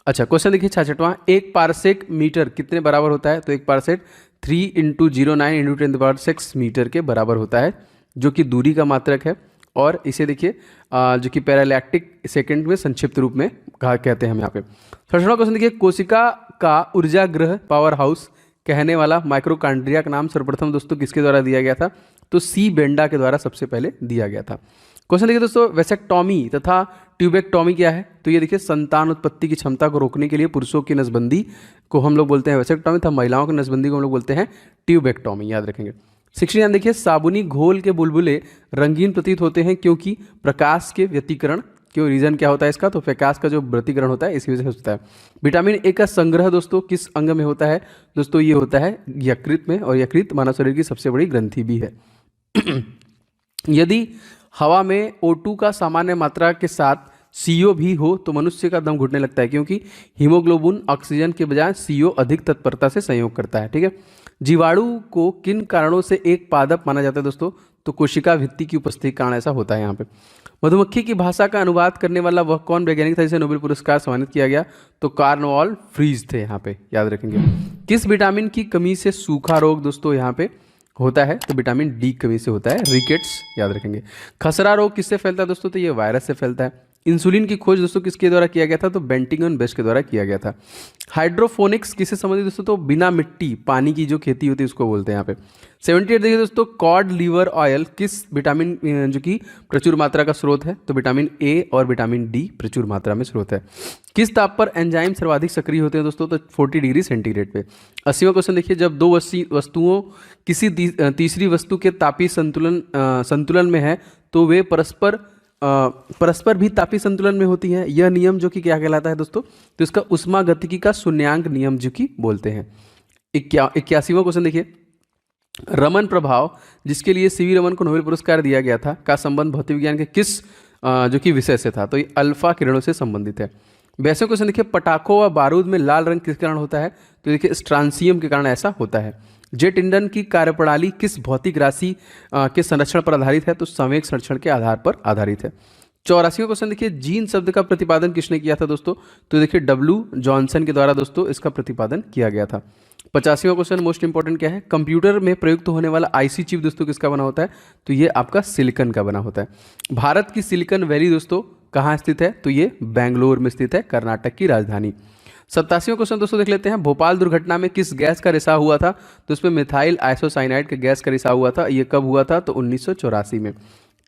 अच्छा, क्वेश्चन देखिए 66वां, एक पारसेक मीटर कितने बराबर होता है? तो एक पारसेक 3 × 09 × 10⁶ मीटर के बराबर होता है, जो कि दूरी का मात्रक है। और इसे देखिए जो कि पैरालैक्टिक सेकंड में संक्षिप्त रूप में कहा कहते हैं हम यहाँ पे। 67वां क्वेश्चन देखिए, कोशिका का ऊर्जा ग्रह पावर हाउस कहने वाला माइक्रोकांड्रिया का नाम सर्वप्रथम दोस्तों किसके द्वारा दिया गया था? तो सी बेंडा के द्वारा सबसे पहले दिया गया था। क्वेश्चन देखिए दोस्तों, वेसेक्टॉमी तथा ट्यूबेक्टॉमी क्या है? तो ये देखिए संतान उत्पत्ति की क्षमता को रोकने के लिए पुरुषों की नसबंदी को हम लोग बोलते हैं वेसेक्टॉमी, तथा महिलाओं की नसबंदी को हम लोग बोलते हैं ट्यूबेक्टॉमी, याद रखेंगे। 69 देखिए, साबुनी घोल के बुलबुले रंगीन प्रतीत होते हैं क्योंकि प्रकाश के व्यतिकरण। क्यों? रीजन क्या होता है इसका? तो प्रकाश का जो व्यतिकरण होता है इसी वजह से होता है। विटामिन ए का संग्रह दोस्तों किस अंग में होता है? दोस्तों ये होता है यकृत में, और यकृत मानव शरीर की सबसे बड़ी ग्रंथि भी है। यदि हवा में O2 का सामान्य मात्रा के साथ CO भी हो तो मनुष्य का दम घुटने लगता है, क्योंकि हीमोग्लोबिन ऑक्सीजन के बजाय CO अधिक तत्परता से संयोग करता है। ठीक है। जीवाणु को किन कारणों से एक पादप माना जाता है दोस्तों? तो कोशिका भित्ति की उपस्थिति के कारण ऐसा होता है यहाँ पे। मधुमक्खी की भाषा का अनुवाद करने वाला वह कौन वैज्ञानिक था जिसे नोबेल पुरस्कार सम्मानित किया गया? तो कार्नवाल फ्रीज थे यहाँ पे, याद रखेंगे। किस विटामिन की कमी से सूखा रोग दोस्तों यहाँ पे होता है तो विटामिन डी की कमी से होता है, रिकेट्स याद रखेंगे। खसरा रोग किससे फैलता है दोस्तों, तो ये वायरस से फैलता है। इंसुलिन की खोज दोस्तों किसके द्वारा किया गया था, तो बेंटिंगन बेस्ट के द्वारा किया गया था। हाइड्रोफोनिक्स किससे संबंधित दोस्तों, तो बिना मिट्टी पानी की जो खेती होती है उसको बोलते हैं यहाँ पे। 78 देखिए दोस्तों, कॉड लिवर ऑयल किस विटामिन जो कि प्रचुर मात्रा का स्रोत है, तो विटामिन ए और विटामिन डी प्रचुर मात्रा में स्रोत है। किस ताप पर एंजाइम सर्वाधिक सक्रिय होते हैं दोस्तों, तो 40 डिग्री सेंटीग्रेड पे। 80वां क्वेश्चन देखिए, जब दो वस्तुओं किसी तीसरी वस्तु के तापीय संतुलन में है तो वे परस्पर भी तापीय संतुलन में होती हैं। यह नियम जो कि क्या कहलाता है दोस्तों, तो इसका उष्मागतिकी का शून्यांक नियम जो कि बोलते हैं। 81वां क्वेश्चन देखिए, रमन प्रभाव जिसके लिए सीवी रमन को नोबेल पुरस्कार दिया गया था का संबंध भौतिक विज्ञान के किस जो कि विषय से था, तो ये अल्फा किरणों से संबंधित है। 82वां क्वेश्चन देखिए, पटाखों व बारूद में लाल रंग किस कारण होता है, तो देखिए स्ट्रांसियम के कारण ऐसा होता है। जेट इंधन की कार्यप्रणाली किस भौतिक राशि के संरक्षण पर आधारित है, तो संवेग संरक्षण के आधार पर आधारित है। 84वां क्वेश्चन देखिए, जीन शब्द का प्रतिपादन किसने किया था दोस्तों, तो देखिए डब्ल्यू जॉनसन के द्वारा दोस्तों इसका प्रतिपादन किया गया था। 85वां क्वेश्चन मोस्ट इंपॉर्टेंट क्या है, कंप्यूटर में प्रयुक्त होने वाला आईसी चिप दोस्तों किसका बना होता है, तो ये आपका सिलिकॉन का बना होता है। भारत की सिलिकॉन वैली दोस्तों कहाँ स्थित है, तो ये बेंगलोर में स्थित है, कर्नाटक की राजधानी। 87वां क्वेश्चन दोस्तों देख लेते हैं, भोपाल दुर्घटना में किस गैस का रिसाव हुआ था, तो इसमें मिथाइल आइसोसाइनाइड के गैस का रिसाव हुआ था। ये कब हुआ था, तो 1984 में।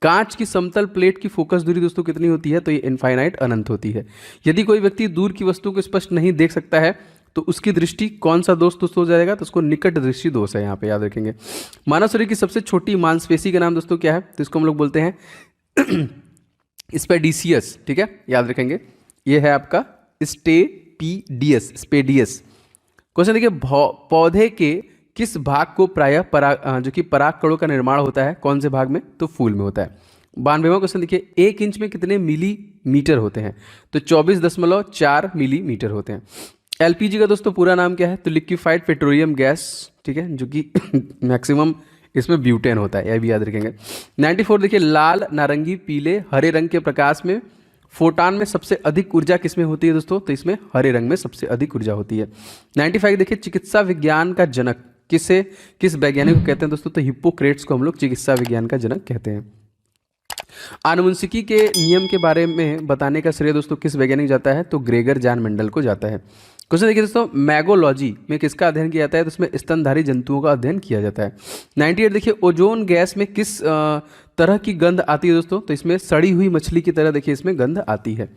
कांच की समतल प्लेट की फोकस दूरी दोस्तों कितनी होती है, तो ये इनफाइनाइट अनंत होती है। यदि कोई व्यक्ति दूर की वस्तु को स्पष्ट नहीं देख सकता है तो उसकी दृष्टि कौन सा दोष दोस्तों हो जाएगा, तो उसको निकट दृष्टि दोष है, यहाँ पे याद रखेंगे। मानव शरीर की सबसे छोटी मांसपेशी का नाम दोस्तों क्या है, तो इसको हम लोग बोलते हैं स्पेडिसियस, ठीक है, याद रखेंगे। ये है आपका स्पेडियस। क्वेश्चन देखिए, पौधे के किस भाग को प्रायः जो कि परागकणों का निर्माण होता है, कौन से भाग में, तो फूल में होता है। 92वां क्वेश्चन देखिए, 1 इंच में कितने मिलीमीटर होते हैं, तो 24.4 मिलीमीटर होते हैं। एलपीजी का दोस्तों पूरा नाम क्या है, तो लिक्विफाइड पेट्रोलियम गैस, ठीक है, जो कि मैक्सिमम इसमें ब्यूटेन होता है, यह भी याद रखेंगे। 94 देखिए, लाल नारंगी पीले हरे रंग के प्रकाश में फोटान में सबसे अधिक ऊर्जा किसमें होती है दोस्तों, तो इसमें हरे रंग में सबसे अधिक ऊर्जा होती है। 95 देखिए, चिकित्सा विज्ञान का जनक किस वैज्ञानिक को कहते हैं दोस्तों, तो हिप्पोक्रेट्स को हम लोग चिकित्सा विज्ञान का जनक कहते हैं। आनुवंशिकी के नियम के बारे में बताने का श्रेय दोस्तों किस वैज्ञानिक जाता है, तो ग्रेगर जॉन मेंडल को जाता है। क्वेश्चन देखिए दोस्तों, मैगोलॉजी में किसका अध्ययन किया जाता है, तो इसमें स्तनधारी जंतुओं का अध्ययन किया जाता है। 98 देखिए, ओजोन गैस में किस तरह की गंध आती है दोस्तों, तो इसमें सड़ी हुई मछली की तरह देखिए इसमें गंध आती है।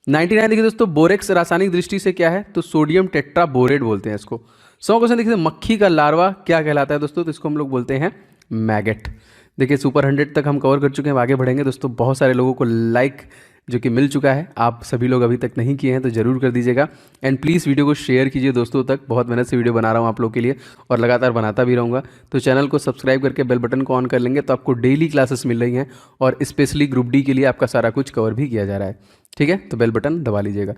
99 देखिए दोस्तों, बोरेक्स रासायनिक दृष्टि से क्या है, तो सोडियम टेट्राबोरेट बोलते हैं इसको। 100 क्वेश्चन देखिए, मक्खी का लार्वा क्या कहलाता है दोस्तों, तो इसको हम लोग बोलते हैं मैगेट। देखिए सुपर 100 तक हम कवर कर चुके हैं, आगे बढ़ेंगे दोस्तों। बहुत सारे लोगों को लाइक जो कि मिल चुका है, आप सभी लोग अभी तक नहीं किए हैं तो जरूर कर दीजिएगा। एंड प्लीज़ वीडियो को शेयर कीजिए दोस्तों तक, बहुत मेहनत से वीडियो बना रहा हूँ आप लोग के लिए और लगातार बनाता भी रहूँगा। तो चैनल को सब्सक्राइब करके बेल बटन को ऑन कर लेंगे तो आपको डेली क्लासेस मिल रही हैं और स्पेशली ग्रुप डी के लिए आपका सारा कुछ कवर भी किया जा रहा है, ठीक है। तो बेल बटन दबा लीजिएगा।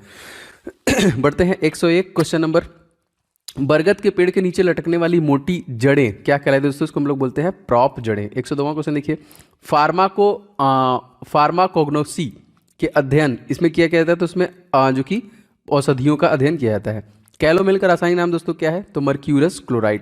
बढ़ते हैं 101 क्वेश्चन नंबर, बरगद के पेड़ के नीचे लटकने वाली मोटी जड़ें क्या कहलाती है दोस्तों, इसको हम लोग बोलते हैं प्रॉप जड़ें। 102वां क्वेश्चन देखिए, फार्माकोग्नोसी के अध्ययन इसमें किया जाता है, तो उसमें जो कि औषधियों का अध्ययन किया जाता है। कैलोमेल का रासायनिक नाम दोस्तों क्या है, तो मर्क्यूरस क्लोराइड।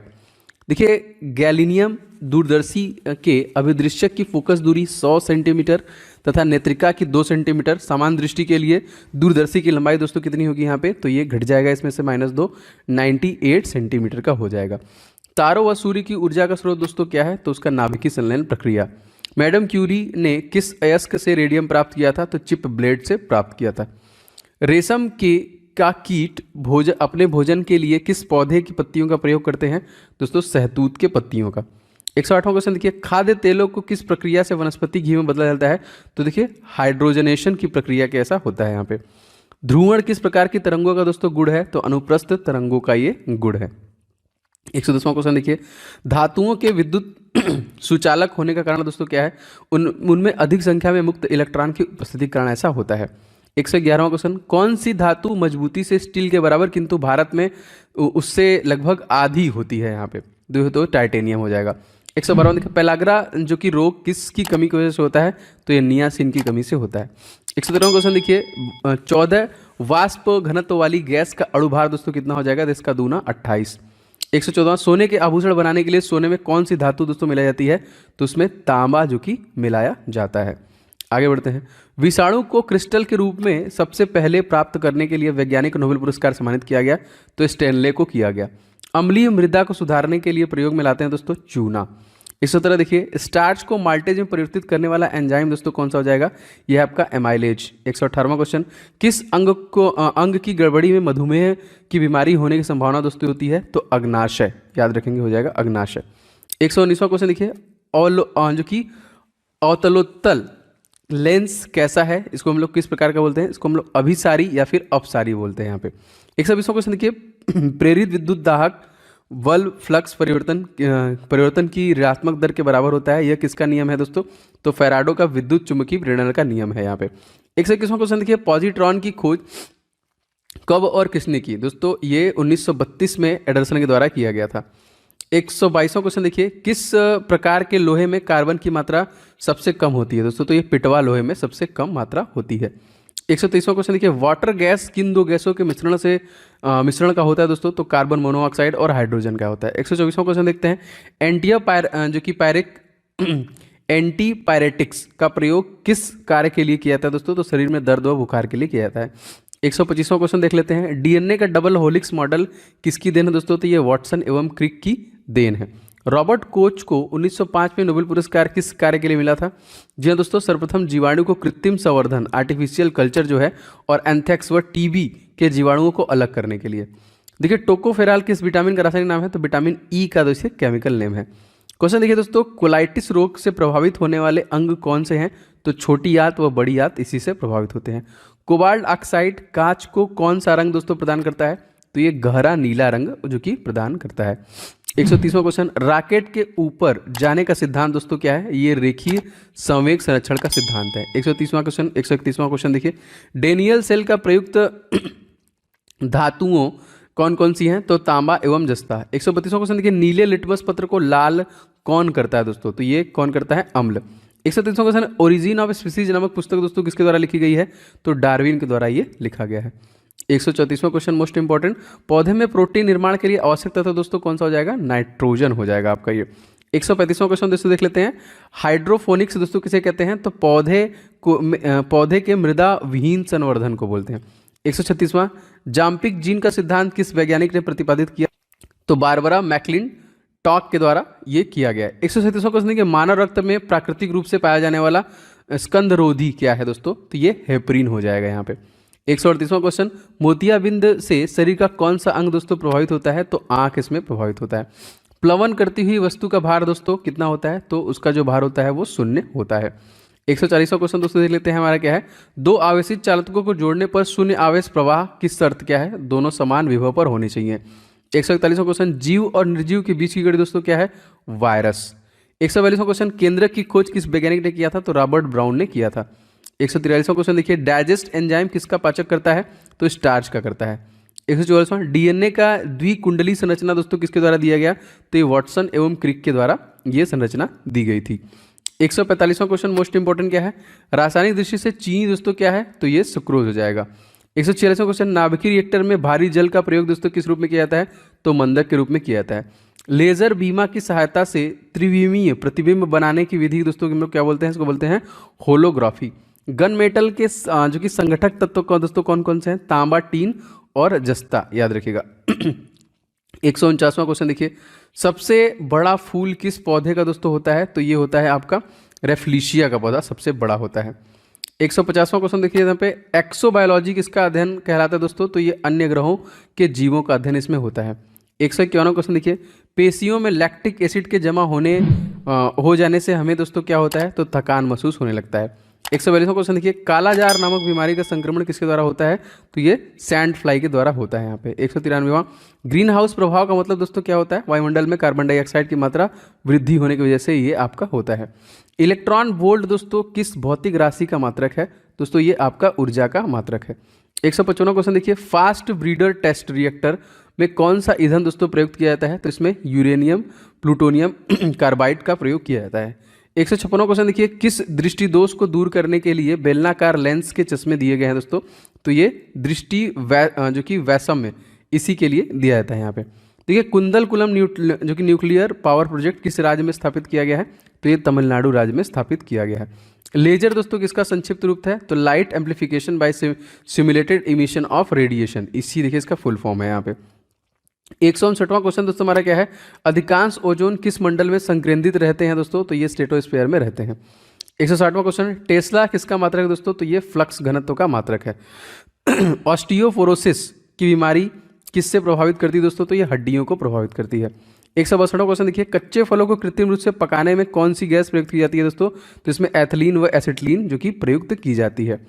देखिए गैलिनियम दूरदर्शी के अभिदृश्यक की फोकस दूरी 100 सेंटीमीटर तथा नेत्रिका की 2 सेंटीमीटर। समान दृष्टि के लिए दूरदर्शी की लंबाई दोस्तों कितनी होगी यहाँ पे, तो ये घट जाएगा इसमें से -2, 98 सेंटीमीटर का हो जाएगा। तारों व सूर्य की ऊर्जा का स्रोत दोस्तों क्या है, तो उसका नाभिकीय संलयन प्रक्रिया। मैडम क्यूरी ने किस अयस्क से रेडियम प्राप्त किया था, तो चिप ब्लेड से प्राप्त किया था। रेशम का कीट अपने भोजन के लिए किस पौधे की पत्तियों का प्रयोग करते हैं दोस्तों, सहतूत के पत्तियों का। 108वां क्वेश्चन देखिए, खाद्य तेलों को किस प्रक्रिया से वनस्पति घी में बदला जाता है, तो देखिए हाइड्रोजनेशन की प्रक्रिया के ऐसा होता है यहाँ पे। ध्रुवण किस प्रकार की तरंगों का दोस्तों गुण है, तो अनुप्रस्थ तरंगों का ये गुण है। 110वां क्वेश्चन देखिए, धातुओं के विद्युत सुचालक होने का कारण दोस्तों क्या है, उनमें अधिक संख्या में मुक्त इलेक्ट्रॉन की उपस्थिति के कारण ऐसा होता है। 111वां क्वेश्चन, कौन सी धातु मजबूती से स्टील के बराबर किंतु भारत में उससे लगभग आधी होती है, यहाँ पे तो टाइटेनियम हो जाएगा। 112वां देखिए, पेलाग्रा जो कि रोग किसकी कमी की वजह से होता है, तो ये नियासिन की कमी से होता है। 117वां क्वेश्चन देखिए, 14 वाष्प घनत्व वाली गैस का अणुभार दोस्तों कितना हो जाएगा, तो इसका दूना 28। 114 सोने के आभूषण बनाने के लिए सोने में कौन सी धातु दोस्तों मिलाई जाती है? तो उसमें तांबा जो कि मिलाया जाता है। आगे बढ़ते हैं। विषाणु को क्रिस्टल के रूप में सबसे पहले प्राप्त करने के लिए वैज्ञानिक नोबेल पुरस्कार सम्मानित किया गया, तो स्टेनले को किया गया। अम्लीय मृदा को सुधारने के लिए प्रयोग में लाते हैं दोस्तों चूना। इस तरह देखिए, स्टार्च को माल्टेज में परिवर्तित करने वाला एंजाइम दोस्तों कौन सा हो जाएगा? यह आपका एमाइलेज। 118वां क्वेश्चन, किस अंग की गड़बड़ी में मधुमेह की बीमारी होने की संभावना दोस्तों होती है? तो अग्नाशय, याद रखेंगे, हो जाएगा अग्नाशय। 119वां क्वेश्चन देखिए, जो कि अवतलोत्तल लेंस कैसा है? इसको हम लोग किस प्रकार का बोलते हैं? इसको हम लोग अभिसारी या फिर अपसारी बोलते हैं यहाँ पे। 120वां क्वेश्चन देखिए, प्रेरित विद्युत दाहक बल फ्लक्स परिवर्तन की ऋणात्मक दर के बराबर होता है, यह किसका नियम है दोस्तों? तो फैराडो का विद्युत चुंबकीय प्रेरण का नियम है यहाँ पे। 121वां क्वेश्चन देखिए, पॉजिट्रॉन की खोज कब और किसने की? दोस्तों ये 1932 में एडरसन के द्वारा किया गया था। 122वां क्वेश्चन देखिए, किस प्रकार के लोहे में कार्बन की मात्रा सबसे कम होती है? दोस्तों तो ये पिटवा लोहे में सबसे कम मात्रा होती है। 123वां क्वेश्चन देखिए, वाटर गैस किन दो गैसों के मिश्रण का होता है दोस्तों? तो कार्बन मोनोऑक्साइड और हाइड्रोजन का होता है। 124वां क्वेश्चन देखते हैं, एंटीपायरेटिक्स का प्रयोग किस कार्य के लिए किया जाता है दोस्तों? तो शरीर में दर्द व बुखार के लिए किया जाता है। 125वां क्वेश्चन देख लेते हैं, डीएनए का डबल हेलिक्स मॉडल किसकी देन है दोस्तों? तो ये वाटसन एवं क्रिक की देन है। रॉबर्ट कोच को 1905 में नोबेल पुरस्कार किस कार्य के लिए मिला था? जी हाँ दोस्तों, सर्वप्रथम जीवाणु को कृत्रिम संवर्धन आर्टिफिशियल कल्चर जो है और एंथ्रेक्स व टीबी के जीवाणुओं को अलग करने के लिए। देखिए, टोकोफेराल किस विटामिन का रासायनिक नाम है? तो विटामिन ई का दोस्तों केमिकल नेम है। क्वेश्चन देखिए दोस्तों, कोलाइटिस रोग से प्रभावित होने वाले अंग कौन से हैं? तो छोटी आंत व बड़ी आंत इसी से प्रभावित होते हैं। कोबाल्ट ऑक्साइड कांच को कौन सा रंग दोस्तों प्रदान करता है? तो ये गहरा नीला रंग जो कि प्रदान करता है। 130वां क्वेश्चन, रॉकेट के ऊपर जाने का सिद्धांत दोस्तों क्या है? ये रेखीय संवेग संरक्षण का सिद्धांत है। 131वां क्वेश्चन देखिए, डेनियल सेल का प्रयुक्त धातुओं कौन कौन सी हैं? तो तांबा एवं जस्ता। 132वां क्वेश्चन देखिए, नीले लिटमस पत्र को लाल कौन करता है दोस्तों? तो ये कौन करता है? अम्ल। 133वां क्वेश्चन, ओरिजिन ऑफ स्पीसीज नामक पुस्तक दोस्तों किसके द्वारा लिखी गई है? तो डार्विन के द्वारा ये लिखा गया है। 134वां क्वेश्चन मोस्ट इंपॉर्टेंट, पौधे में प्रोटीन निर्माण के लिए आवश्यक तत्व दोस्तों कौन सा हो जाएगा? नाइट्रोजन हो जाएगा आपका ये। 135वां क्वेश्चन दोस्तों देख लेते हैं, हाइड्रोफोनिक्स दोस्तों किसे कहते हैं? तो पौधे के मृदा विहीन संवर्धन को बोलते हैं। 136वां, जाम्पिक जीन का सिद्धांत किस वैज्ञानिक ने प्रतिपादित किया? तो बारबरा मैकलिन टॉक के द्वारा ये किया गया है। 137वां क्वेश्चन देखिए, मानव रक्त में प्राकृतिक रूप से पाया जाने वाला स्कंदरोधी क्या है दोस्तों? तो ये हेपरिन हो जाएगा यहाँ पे। 138वां क्वेश्चन, मोतियाबिंद से शरीर का कौन सा अंग दोस्तों प्रभावित होता है? तो आंख इसमें प्रभावित होता है। प्लवन करती हुई वस्तु का भार दोस्तों कितना होता है? तो उसका जो भार होता है वो 0 होता है। 140वां क्वेश्चन दोस्तों देख लेते हैं, हमारा क्या है? दो आवेशित चालकों को जोड़ने पर शून्य आवेश प्रवाह की शर्त क्या है? दोनों समान विभव पर होनी चाहिए। 141वां क्वेश्चन, जीव और निर्जीव के बीच की कड़ी दोस्तों क्या है? वायरस। 142वां क्वेश्चन, केंद्रक की खोज किस वैज्ञानिक ने किया था? तो रॉबर्ट ब्राउन ने किया था। 143वां क्वेश्चन देखिए, डाइजेस्ट एंजाइम किसका पाचक करता है? तो स्टार्च का करता है। 144वां, डीएनए का द्विकुंडली संरचना दोस्तों किसके द्वारा दिया गया? तो ये वाटसन एवं क्रिक के द्वारा ये संरचना दी गई थी। 145वां क्वेश्चन मोस्ट इंपॉर्टेंट क्या है? रासायनिक दृष्टि से चीनी दोस्तों क्या है? तो ये सुक्रोज हो जाएगा। 146वां क्वेश्चन, नाभिकीय रिएक्टर में भारी जल का प्रयोग दोस्तों किस रूप में किया जाता है? तो मंदक के रूप में किया जाता है। लेजर बीमा की सहायता से त्रिविमीय प्रतिबिंब बनाने की विधि दोस्तों हम लोग क्या बोलते हैं? इसको बोलते हैं होलोग्राफी। गन मेटल के जो कि संगठक तत्व का दोस्तों कौन कौन से हैं? तांबा, टीन और जस्ता, याद रखिएगा। 149वां क्वेश्चन देखिए, सबसे बड़ा फूल किस पौधे का दोस्तों होता है? तो ये होता है आपका रेफ्लिशिया का पौधा सबसे बड़ा होता है। 150वां क्वेश्चन देखिए, यहाँ पे एक्सोबायोलॉजी किसका अध्ययन कहलाता है दोस्तों? तो ये अन्य ग्रहों के जीवों का अध्ययन इसमें होता है। 151वां क्वेश्चन देखिए, पेशियों में लैक्टिक एसिड के जमा हो जाने से हमें दोस्तों क्या होता है? तो थकान महसूस होने लगता है। 142वां क्वेश्चन देखिए, कालाजार नामक बीमारी का संक्रमण किसके द्वारा होता है? तो ये सैंड फ्लाई के द्वारा होता है यहाँ पे। 193वां, ग्रीन हाउस प्रभाव का मतलब दोस्तों क्या होता है? वायुमंडल में कार्बन डाइऑक्साइड की मात्रा वृद्धि होने की वजह से ये आपका होता है। इलेक्ट्रॉन वोल्ट दोस्तों किस भौतिक राशि का मात्रक है? दोस्तों ये आपका ऊर्जा का मात्रक है। 155वां क्वेश्चन देखिए, फास्ट ब्रीडर टेस्ट रिएक्टर में कौन सा ईंधन दोस्तों प्रयुक्त किया जाता है? तो इसमें यूरेनियम प्लूटोनियम कार्बाइड का प्रयोग किया जाता है। 156वां क्वेश्चन देखिए, किस दृष्टि दोष को दूर करने के लिए बेलनाकार लेंस के चश्मे दिए गए हैं दोस्तों? तो ये दृष्टि जो कि वैषम्य इसी के लिए दिया जाता है यहाँ पे। देखिए कुंदलकुलम जो कि न्यूक्लियर पावर प्रोजेक्ट किस राज्य में स्थापित किया गया है, तो ये तमिलनाडु राज्य में स्थापित किया गया है। लेजर दोस्तों किसका संक्षिप्त रूप है, तो light amplification by simulated emission of radiation, इसी देखिए इसका फुल फॉर्म है यहाँ पे। 159वां क्वेश्चन दोस्तों हमारा क्या है, अधिकांश ओजोन किस मंडल में संकेंद्रित रहते हैं दोस्तों, तो ये स्ट्रेटोस्फीयर में रहते हैं। 160वां क्वेश्चन, टेस्ला किसका मात्रक है दोस्तों, तो ये फ्लक्स घनत्व का मात्रक है। ऑस्टियोपोरोसिस की बीमारी किससे प्रभावित करती है दोस्तों, तो ये हड्डियों को प्रभावित करती है। 162वां क्वेश्चन देखिए, कच्चे फलों को कृत्रिम रूप से पकाने में कौन सी गैस प्रयुक्त की जाती है दोस्तों, तो इसमें एथिलीन व एसिटिलीन जो कि प्रयुक्त की जाती है।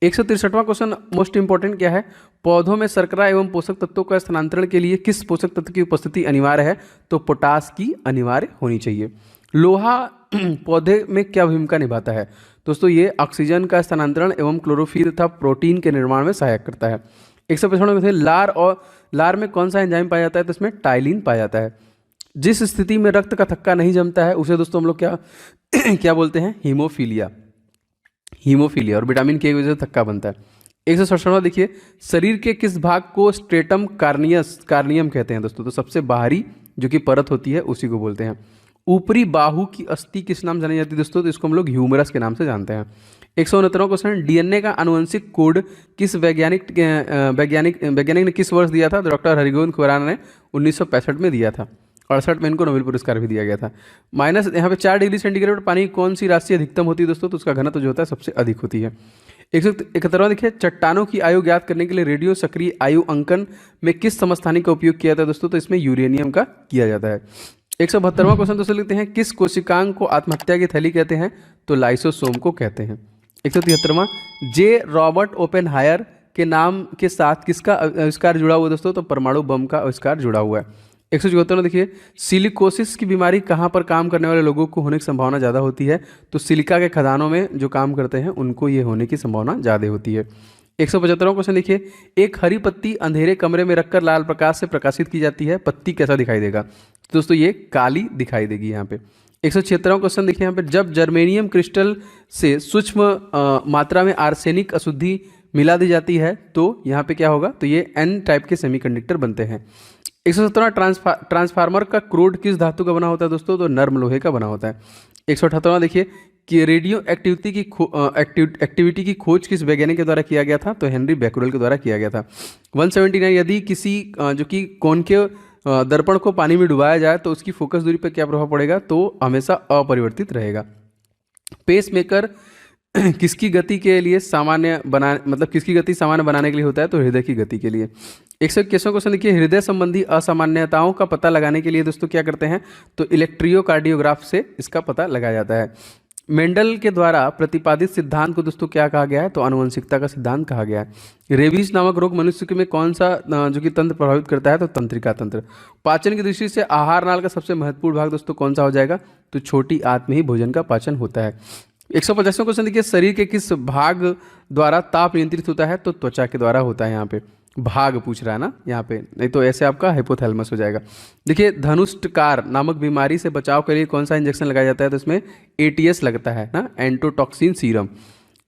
163वां क्वेश्चन मोस्ट इंपॉर्टेंट क्या है, पौधों में शर्करा एवं पोषक तत्वों का स्थानांतरण के लिए किस पोषक तत्व की उपस्थिति अनिवार्य है, तो पोटास की अनिवार्य होनी चाहिए। लोहा पौधे में क्या भूमिका निभाता है दोस्तों, ये ऑक्सीजन का स्थानांतरण एवं क्लोरोफिल तथा प्रोटीन के निर्माण में सहायक करता है। 165वां क्वेश्चन, लार में कौन सा एंजाइम पाया जाता है, तो इसमें टाइलिन पाया जाता है। जिस स्थिति में रक्त का थक्का नहीं जमता है उसे दोस्तों हम लोग क्या क्या बोलते हैं, हीमोफीलिया। हीमोफीलिया और विटामिन के वजह से थक्का बनता है। 167वां देखिए, शरीर के किस भाग को स्ट्रेटम कार्नियम कहते हैं दोस्तों, तो सबसे बाहरी जो कि परत होती है उसी को बोलते हैं। ऊपरी बाहु की अस्थि किस नाम जानी जाती है दोस्तों, तो इसको हम लोग ह्यूमरस के नाम से जानते हैं। 169वां क्वेश्चन, डीएनए का आनुवंशिक कोड किस वैज्ञानिक ने किस वर्ष दिया था, तो डॉक्टर हरिगोविंद खुराना ने 1965 में दिया था। 68 में इनको नोबेल पुरस्कार भी दिया गया था। माइनस यहाँ पे 4 डिग्री सेंटीग्रेड पर पानी की कौन सी राशि अधिकतम होती है दोस्तों, तो उसका घनत्व जो होता है सबसे अधिक होती है। 171वां देखिए, चट्टानों की आयु ज्ञात करने के लिए रेडियो सक्रिय आयु अंकन में किस समस्थानिक का उपयोग किया जाता है दोस्तों, तो इसमें यूरेनियम का किया जाता है। 172वां क्वेश्चन दोस्तों लिखते हैं, किस कोशिकांग को आत्महत्या की थैली कहते हैं, तो लाइसोसोम को कहते हैं। 173वां, जे रॉबर्ट ओपेनहायर के नाम के साथ किसका आविष्कार जुड़ा हुआ है दोस्तों, तो परमाणु बम का आविष्कार जुड़ा हुआ है। 174वां देखिए, सिलिकोसिस की बीमारी कहाँ पर काम करने वाले लोगों को होने की संभावना ज़्यादा होती है, तो सिलिका के खदानों में जो काम करते हैं उनको ये होने की संभावना ज़्यादा होती है। 175वां क्वेश्चन देखिए, एक हरी पत्ती अंधेरे कमरे में रखकर लाल प्रकाश से प्रकाशित की जाती है, पत्ती कैसा दिखाई देगा, तो दोस्तों ये काली दिखाई देगी यहाँ पे। 176वां क्वेश्चन देखिए यहाँ पे, जब जर्मेनियम क्रिस्टल से सूक्ष्म मात्रा में आर्सेनिक अशुद्धि मिला दी जाती है तो यहाँ पे क्या होगा, तो ये एन टाइप के सेमीकंडक्टर बनते हैं। 117वां, ट्रांसफार्मर का क्रोड किस धातु का बना होता है दोस्तों, तो नर्म लोहे का बना होता है। 178वां देखिए कि रेडियो एक्टिविटी की खोज किस वैज्ञानिक के द्वारा किया गया था, तो हेनरी बैकुरेल के द्वारा किया गया था। 179, यदि किसी जो कि कॉनकेव दर्पण को पानी में डुबाया जाए तो उसकी फोकस दूरी पर क्या प्रभाव पड़ेगा, तो हमेशा अपरिवर्तित रहेगा। पेसमेकर किसकी गति के लिए किसकी गति सामान्य बनाने के लिए होता है, तो हृदय की गति के लिए। 121वां क्वेश्चन देखिए, हृदय संबंधी असामान्यताओं का पता लगाने के लिए दोस्तों क्या करते हैं, तो इलेक्ट्रियोकार्डियोग्राफ से इसका पता लगाया जाता है। मेंडल के द्वारा प्रतिपादित सिद्धांत को दोस्तों क्या कहा गया है, तो आनुवंशिकता का सिद्धांत कहा गया है। रेबीज नामक रोग मनुष्य में कौन सा जो कि तंत्र प्रभावित करता है, तो तंत्रिका तंत्र। पाचन की दृष्टि से आहार नाल का सबसे महत्वपूर्ण भाग दोस्तों कौन सा हो जाएगा, तो छोटी आंत में ही भोजन का पाचन होता है। 150वां क्वेश्चन देखिए, शरीर के किस भाग द्वारा ताप नियंत्रित होता है, तो त्वचा के द्वारा होता है। यहाँ पे भाग पूछ रहा है ना यहाँ पे, नहीं तो ऐसे आपका हाइपोथैलेमस हो जाएगा। देखिए धनुष्टकार नामक बीमारी से बचाव के लिए कौन सा इंजेक्शन लगाया जाता है, तो इसमें ATS लगता है ना, एंटोटॉक्सिन सीरम।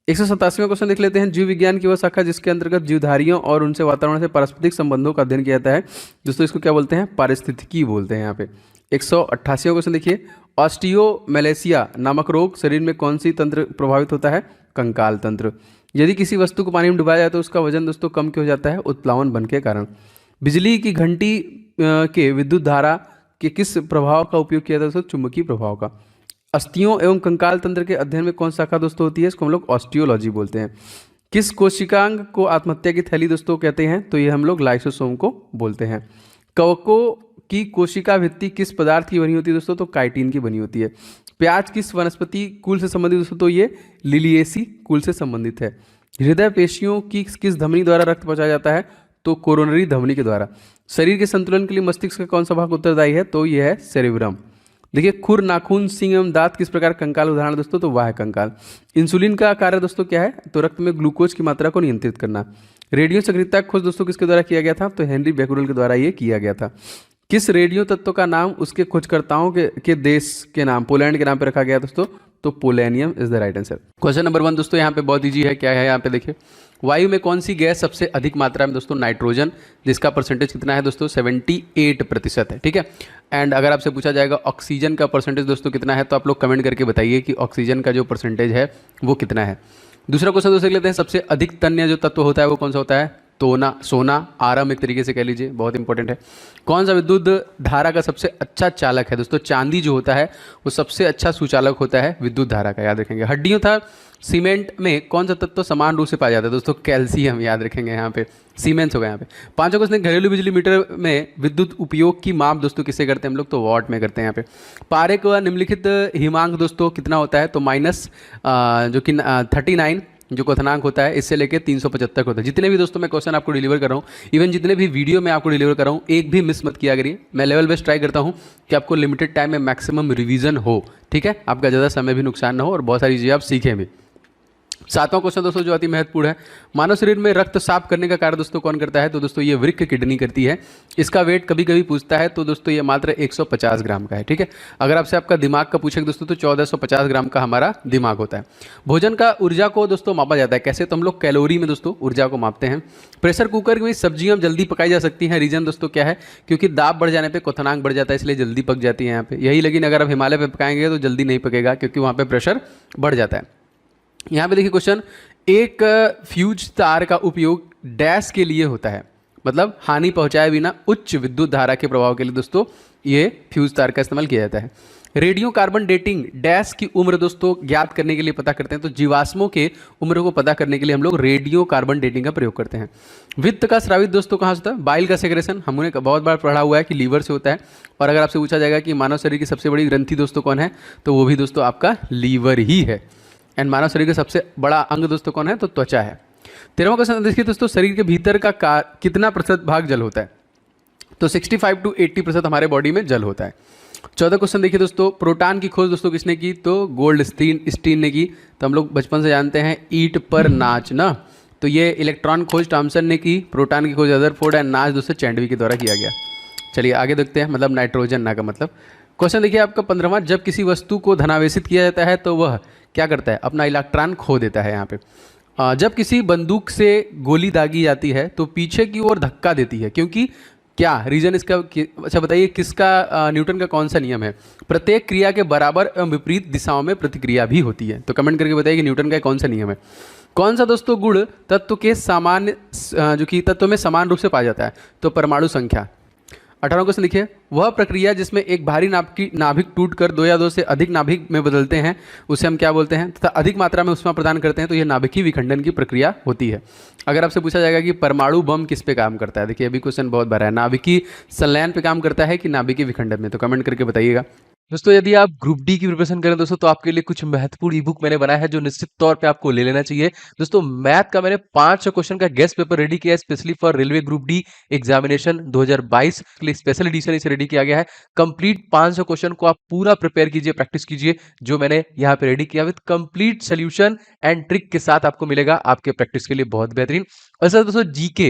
187वां क्वेश्चन देख लेते हैं, जीव विज्ञान की वह शाखा जिसके अंतर्गत जीवधारियों और उनसे वातावरण से पारस्परिक संबंधों का अध्ययन किया जाता है दोस्तों, इसको क्या बोलते हैं, पारिस्थितिकी बोलते हैं यहाँ पे। 188वां क्वेश्चन देखिए, ऑस्टियोमेलेसिया नामक रोग शरीर में कौन सी तंत्र प्रभावित होता है, कंकाल तंत्र। यदि किसी वस्तु को पानी में डुबाया जाए तो उसका वजन दोस्तों कम क्यों हो जाता है, उत्प्लावन बन के कारण। बिजली की घंटी के विद्युत धारा के किस प्रभाव का उपयोग किया जाता है, चुंबकीय प्रभाव का। अस्थियों एवं कंकाल तंत्र के अध्ययन में कौन शाखा दोस्तों होती है, इसको हम लोग ऑस्टियोलॉजी बोलते हैं। किस कोशिकांग को आत्महत्या की थैली दोस्तों कहते हैं, तो ये हम लोग लाइसोसोम को बोलते हैं। कवकों की कोशिका भित्ति किस पदार्थ की बनी होती है दोस्तों, तो काइटिन की बनी होती है। प्याज किस वनस्पति कुल से संबंधित दोस्तों, तो ये लिलिएसी कुल से संबंधित है। हृदय पेशियों की किस धमनी द्वारा रक्त पहुंचाया जाता है, तो कोरोनरी धमनी के द्वारा। शरीर के संतुलन के लिए मस्तिष्क का कौन सा भाग उत्तरदायी है, तो यह है सेरेब्रम। देखिए खुर, नाखून, सींग एवं दांत किस प्रकार कंकाल उदाहरण दोस्तों, तो वाह कंकाल। इंसुलिन का कार्य दोस्तों क्या है, तो रक्त में ग्लूकोज की मात्रा को नियंत्रित करना। रेडियो सक्रियता खोज दोस्तों किसके द्वारा किया गया था, तो हेनरी बैकुरेल के द्वारा ये किया गया था। किस रेडियो तत्व का नाम उसके खोजकर्ताओं के देश के नाम, पोलैंड के नाम पे रखा गया दोस्तों, तो polonium is the right answer. Question number 1 दोस्तों यहाँ पे बहुत ईजी है, क्या है यहाँ पे देखिए, वायु में कौन सी गैस सबसे अधिक मात्रा में दोस्तों? नाइट्रोजन, जिसका परसेंटेज कितना है दोस्तों? 78% है, ठीक है। एंड अगर आपसे पूछा जाएगा ऑक्सीजन का परसेंटेज दोस्तों कितना है, तो आप लोग कमेंट करके बताइए कि ऑक्सीजन का जो परसेंटेज है वो कितना है। दूसरा क्वेश्चन दोस्तों लेते हैं, सबसे अधिक तन्य जो तत्व होता है वो कौन सा होता है? सोना, आरम एक तरीके से कह लीजिए, बहुत इंपॉर्टेंट है। कौन सा विद्युत धारा का सबसे अच्छा चालक है दोस्तों? चांदी जो होता है वो सबसे अच्छा सुचालक होता है विद्युत धारा का, याद रखेंगे। हड्डियों था सीमेंट में कौन सा तत्व समान रूप से पाया जाता है दोस्तों? कैल्शियम, याद रखेंगे यहाँ पे, सीमेंट्स हो गया यहाँ पे। पांचों क्वेश्चन, घरेलू बिजली मीटर में विद्युत उपयोग की माप दोस्तों किससे करते हैं हम लोग? तो वॉट में करते हैं यहाँ पे। पारे का निम्नलिखित हिमांक दोस्तों कितना होता है? तो माइनस जो कि 39 जो क्वथनांक होता है इससे लेके 375 होता है। जितने भी दोस्तों मैं क्वेश्चन आपको डिलीवर कर रहा हूँ, इवन जितने भी वीडियो मैं आपको डिलीवर कर रहा हूँ, एक भी मिस मत किया करिए। मैं लेवल बेस्ट ट्राई करता हूँ कि आपको लिमिटेड टाइम में मैक्सिमम रिवीजन हो, ठीक है, आपका ज़्यादा समय भी नुकसान ना हो और बहुत सारी चीज़ें आप सीखें भी। सातवां क्वेश्चन दोस्तों जो अति महत्वपूर्ण है, मानव शरीर में रक्त साफ करने का कार्य दोस्तों कौन करता है? तो दोस्तों ये वृक्क किडनी करती है। इसका वेट कभी कभी पूछता है, तो दोस्तों ये मात्र 150 ग्राम का है, ठीक है। अगर आपसे आपका दिमाग का पूछे दोस्तों तो 1450 ग्राम का हमारा दिमाग होता है। भोजन का ऊर्जा को दोस्तों मापा जाता है कैसे? तो हम लोग कैलोरी में दोस्तों ऊर्जा को मापते हैं। प्रेशर कुकर में सब्जियां जल्दी पकाई जा सकती हैं, रीजन दोस्तों क्या है? क्योंकि दाब बढ़ जाने पर क्वथनांक बढ़ जाता है, इसलिए जल्दी पक जाती है यहाँ पे यही। लेकिन अगर आप हिमालय पर पकाएंगे तो जल्दी नहीं पकेगा, क्योंकि वहाँ पर प्रेशर बढ़ जाता है। यहाँ पे देखिए क्वेश्चन, एक फ्यूज तार का उपयोग डैश के लिए होता है, मतलब हानि पहुंचाए बिना उच्च विद्युत धारा के प्रभाव के लिए दोस्तों ये फ्यूज तार का इस्तेमाल किया जाता है। रेडियो कार्बन डेटिंग डैश की उम्र दोस्तों ज्ञात करने के लिए पता करते हैं, तो जीवाश्मों के उम्र को पता करने के लिए हम लोग रेडियो कार्बन डेटिंग का प्रयोग करते हैं। वित्त का स्रावित दोस्तों कहाँ से होता है? बाइल का सेक्रेशन हमने बहुत बार पढ़ा हुआ है कि लीवर से होता है। और अगर आपसे पूछा जाएगा कि मानव शरीर की सबसे बड़ी ग्रंथि दोस्तों कौन है, तो वो भी दोस्तों आपका लीवर ही है। एंड मानव शरीर का सबसे बड़ा अंग दोस्तों कौन है? तो त्वचा है। 13वां क्वेश्चन देखिए दोस्तों, शरीर के भीतर का कितना प्रतिशत भाग जल होता है? तो 65 to 80% हमारे बॉडी में जल होता है। 14 क्वेश्चन देखिए दोस्तों, प्रोटॉन की खोज दोस्तों किसने की? तो गोल्डस्टीन ने की। तो हम लोग बचपन से जानते हैं ईंट पर नाच ना, तो ये इलेक्ट्रॉन खोज थॉमसन ने की, प्रोटॉन की खोज रदरफोर्ड एंड नाच दोस्तों चैंडवी के द्वारा किया गया। चलिए आगे देखते हैं, मतलब नाइट्रोजन ना का मतलब। क्वेश्चन देखिए आपका 15वां, जब किसी वस्तु को धनावेशित किया जाता है तो वह क्या करता है? अपना इलेक्ट्रॉन खो देता है यहाँ पे। जब किसी बंदूक से गोली दागी जाती है तो पीछे की ओर धक्का देती है, क्योंकि क्या रीजन इसका? अच्छा बताइए, किसका न्यूटन का कौन सा नियम है? प्रत्येक क्रिया के बराबर एवं विपरीत दिशाओं में प्रतिक्रिया भी होती है। तो कमेंट करके बताइए कि न्यूटन का कौन सा नियम है। कौन सा दोस्तों गुण तत्व के सामान्य जो कि तत्व में समान रूप से पाया जाता है? तो परमाणु संख्या। 18वां क्वेश्चन लिखिए, वह प्रक्रिया जिसमें एक भारी नाभिक टूटकर दो या दो से अधिक नाभिक में बदलते हैं उसे हम क्या बोलते हैं? तथा अधिक मात्रा में ऊष्मा प्रदान करते हैं तो यह नाभिकीय विखंडन की प्रक्रिया होती है। अगर आपसे पूछा जाएगा कि परमाणु बम किस पे काम करता है, देखिए अभी क्वेश्चन बहुत बार है, नाभिकीय संलयन पे काम करता है कि नाभिकीय विखंडन में? तो कमेंट करके बताइएगा। दोस्तों यदि आप ग्रुप डी की प्रिपरेशन करें दोस्तों तो आपके लिए कुछ महत्वपूर्ण ई बुक मैंने बनाया है जो निश्चित तौर पे आपको ले लेना चाहिए। दोस्तों मैथ का मैंने 500 क्वेश्चन का गेस्ट पेपर रेडी किया है specially for railway group D examination 2022 के लिए स्पेशल एडिशन इसे रेडी किया गया है। कंप्लीट 500 क्वेश्चन को आप पूरा प्रिपेयर कीजिए, प्रैक्टिस कीजिए, जो मैंने यहाँ पे रेडी किया with complete solution and trick के साथ आपको मिलेगा आपके प्रैक्टिस के लिए बहुत बेहतरीन। और सर दोस्तों जीके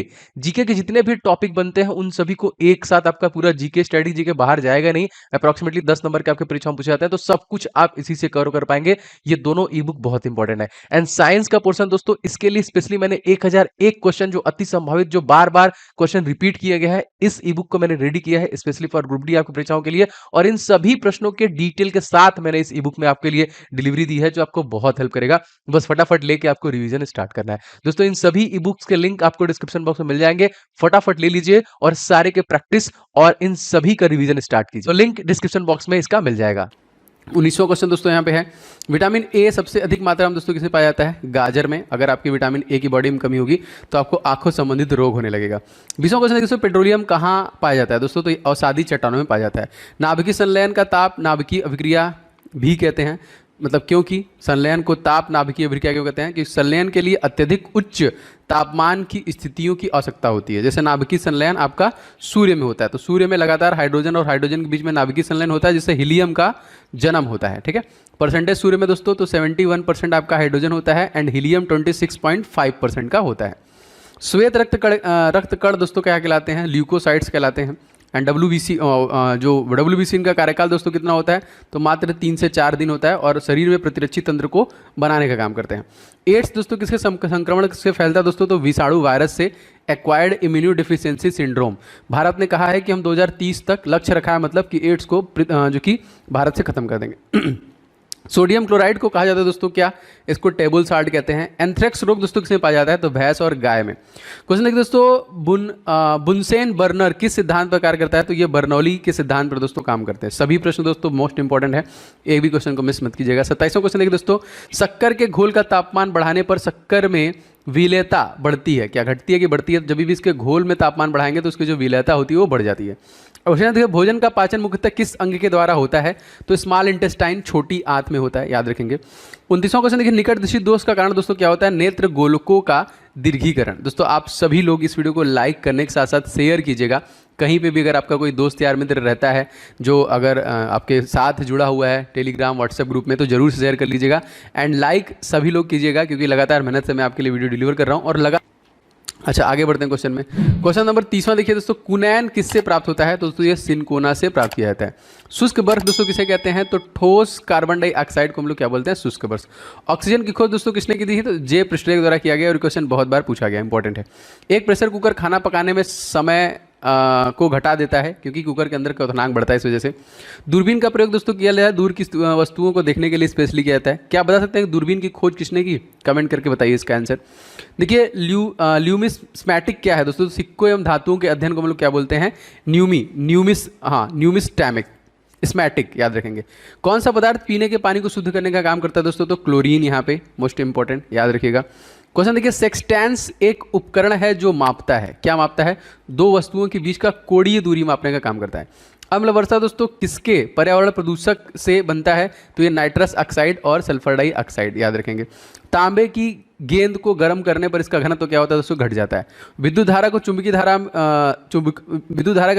के जितने भी टॉपिक बनते हैं उन सभी को एक साथ आपका पूरा जीके स्टडी जीके बाहर जाएगा नहीं, अप्रोक्सीमेटली 10 नंबर के आपके परीक्षा में पूछे जाते हैं, तो सब कुछ आप इसी से कवर कर पाएंगे। ये दोनों ई बुक बहुत इंपॉर्टेंट है। एंड साइंस का पोर्शन दोस्तों इसके लिए स्पेशली मैंने 1001 क्वेश्चन जो अति संभावित जो बार बार क्वेश्चन रिपीट किया गया है इस ई बुक को मैंने रेडी किया है स्पेशली फॉर ग्रुप डी आपकी परीक्षाओं के लिए। और इन सभी प्रश्नों के डिटेल के साथ मैंने इस ई बुक में आपके लिए डिलीवरी दी है जो आपको बहुत हेल्प करेगा। बस फटाफट लेके आपको रिवीजन स्टार्ट करना है। दोस्तों इन सभी ई बुक्स के लिंक आपको डिस्क्रिप्शन बॉक्स में मिल जाएंगे, फटाफट ले लीजिए और सारे के प्रैक्टिस और इन सभी का रिवीजन स्टार्ट कीजिए। तो लिंक डिस्क्रिप्शन बॉक्स में इसका मिल जाएगा। 19वां क्वेश्चन दोस्तों यहाँ पे है, विटामिन ए सबसे अधिक मात्रा में दोस्तों किसे पाया जाता है? गाजर में। अगर आपकी विटामिन ए की बॉडी में कमी होगी तो आपको आंखों संबंधित रोग होने लगेगा। 20वां क्वेश्चन है दोस्तों, पेट्रोलियम कहाँ पाया जाता है दोस्तों? तो अवसादी चट्टानों में पाया जाता है। नाभिकीय संलयन का ताप नाभिकीय अभिक्रिया भी कहते हैं, मतलब क्योंकि संलयन को ताप नाभिकीय अभिक्रिया क्यों कहते हैं? कि संलयन के लिए अत्यधिक उच्च तापमान की स्थितियों की आवश्यकता होती है। जैसे नाभिकीय संलयन आपका सूर्य में होता है, तो सूर्य में लगातार हाइड्रोजन और हाइड्रोजन के बीच में नाभिकीय संलयन होता है जिससे हीलियम का जन्म होता है, ठीक है। परसेंटेज सूर्य में दोस्तों तो 71% आपका हाइड्रोजन होता है एंड हीलियम 26.5% का होता है। श्वेत रक्त कण दोस्तों क्या कहलाते हैं? ल्यूकोसाइट्स कहलाते हैं। एंड WBC जो WBC इनका कार्यकाल दोस्तों कितना होता है, तो मात्र 3 से 4 दिन होता है और शरीर में प्रतिरक्षी तंत्र को बनाने का काम करते हैं। एड्स दोस्तों किसके संक्रमण से फैलता है दोस्तों, तो विषाणु वायरस से, acquired immuno deficiency syndrome. Bharat ने कहा है कि हम 2030 तक लक्ष्य रखा है, मतलब कि एड्स को जो कि भारत से खत्म कर देंगे। सोडियम क्लोराइड को कहा जाता है दोस्तों क्या, इसको टेबल साल्ट कहते हैं। एंथ्रेक्स रोग दोस्तों किसमें पाया जाता है, तो भैंस और गाय में। क्वेश्चन देखिए दोस्तों, बुनसेन बर्नर किस सिद्धांत पर कार्य करता है, तो ये बर्नौली के सिद्धांत पर दोस्तों काम करते हैं। सभी प्रश्न दोस्तों मोस्ट इंपॉर्टेंट है, एक भी क्वेश्चन को मिस मत कीजिएगा। 27वां क्वेश्चन देखिए दोस्तों, शक्कर के घोल का तापमान बढ़ाने पर शक्कर में विलेयता बढ़ती है, क्या घटती है कि बढ़ती है, जब भी इसके घोल में तापमान बढ़ाएंगे तो उसकी जो विलेयता होती है वो बढ़ जाती है। क्वेश्चन देखिए, भोजन का पाचन मुख्यतः किस अंग के द्वारा होता है, तो स्मॉल इंटेस्टाइन, छोटी आंत में होता है, याद रखेंगे। 29वां क्वेश्चन देखिए, निकट दृष्टि दोष का कारण दोस्तों क्या होता है, नेत्र गोलकों का दीर्घीकरण। दोस्तों आप सभी लोग इस वीडियो को लाइक करने के साथ साथ शेयर कीजिएगा। कहीं पे भी अगर आपका कोई दोस्त यार मित्र रहता है जो अगर आपके साथ जुड़ा हुआ है टेलीग्राम व्हाट्सएप ग्रुप में, तो जरूर शेयर कर लीजिएगा एंड लाइक सभी लोग कीजिएगा, क्योंकि लगातार मेहनत से मैं आपके लिए वीडियो डिलीवर कर रहा हूँ और अच्छा आगे बढ़ते हैं क्वेश्चन में। क्वेश्चन नंबर 30वां देखिए दोस्तों, कुनैन किससे प्राप्त होता है, तो दोस्तों ये सिनकोना से प्राप्त किया जाता है। शुष्क बर्फ दोस्तों किसे कहते हैं, तो ठोस कार्बन डाइऑक्साइड को हम लोग क्या बोलते हैं, शुष्क बर्फ। ऑक्सीजन की खोज दोस्तों किसने की थी, तो जे प्रिस्टले के द्वारा किया गया और क्वेश्चन बहुत बार पूछा गया, इंपॉर्टेंट है। एक प्रेशर कुकर खाना पकाने में समय को घटा देता है, क्योंकि कुकर के अंदर क्वथनांक बढ़ता है, इस वजह से। दूरबीन का प्रयोग दोस्तों किया जाता है दूर की वस्तुओं को देखने के लिए स्पेशली किया जाता है। क्या बता सकते हैं दूरबीन की खोज किसने की, कमेंट करके बताइए इसका आंसर। देखिए ल्यूमिस्मैटिक क्या है दोस्तों, सिक्कों एवं धातुओं के अध्ययन को हम लोग क्या बोलते हैं, न्यूमिस्टैमिक स्मैटिक, याद रखेंगे। कौन सा पदार्थ पीने के पानी को शुद्ध करने का काम करता है दोस्तों, तो क्लोरीन, यहाँ पे मोस्ट इंपॉर्टेंट, याद रखिएगा। क्वेश्चन देखिए, सेक्सटेंस एक उपकरण है जो मापता है, क्या मापता है, दो वस्तुओं के बीच का कोणीय दूरी मापने का काम करता है। अम्ल वर्षा दोस्तों किसके पर्यावरण प्रदूषक से बनता है, तो ये नाइट्रस ऑक्साइड और सल्फर डाइऑक्साइड, याद रखेंगे। तांबे की गेंद को गर्म करने पर इसका घनत्व क्या होता है दोस्तों, घट जाता है। विद्युत धारा का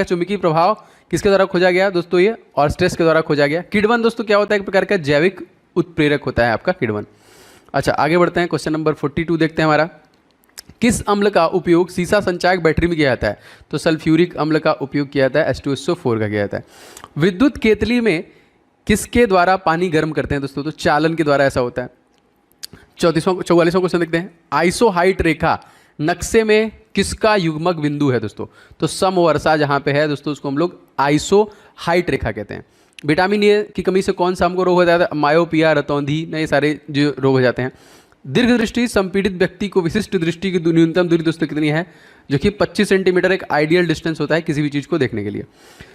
चुंबकीय प्रभाव किसके द्वारा खोजा गया दोस्तों, ये और स्ट्रेस के द्वारा खोजा गया। किण्वन दोस्तों क्या होता है, एक प्रकार का जैविक उत्प्रेरक होता है आपका किण्वन। अच्छा आगे बढ़ते हैं, क्वेश्चन नंबर 42 देखते हैं हमारा। किस अम्ल का उपयोग सीसा संचायक बैटरी में किया जाता है, तो सल्फ्यूरिक अम्ल का उपयोग किया जाता है, H2SO4 का किया जाता है। विद्युत केतली में किसके द्वारा पानी गर्म करते हैं दोस्तों, तो चालन के द्वारा ऐसा होता है। 44वां क्वेश्चन देखते हैं, आइसोहाइट रेखा नक्शे में किसका युग्मक बिंदु है दोस्तों, तो समवर्षा जहां पे है दोस्तों उसको हम लोग आइसोहाइट रेखा कहते हैं। विटामिन ए की कमी से कौन सा हमको रोग हो जाता है, मायोपिया, रतौंधी, ये सारे जो रोग हो जाते हैं। दीर्घ दृष्टि संपीड़ित व्यक्ति को विशिष्ट दृष्टि की न्यूनतम दूरी दोस्तों कितनी है, जो कि 25 सेंटीमीटर एक आइडियल डिस्टेंस होता है किसी भी चीज़ को देखने के लिए।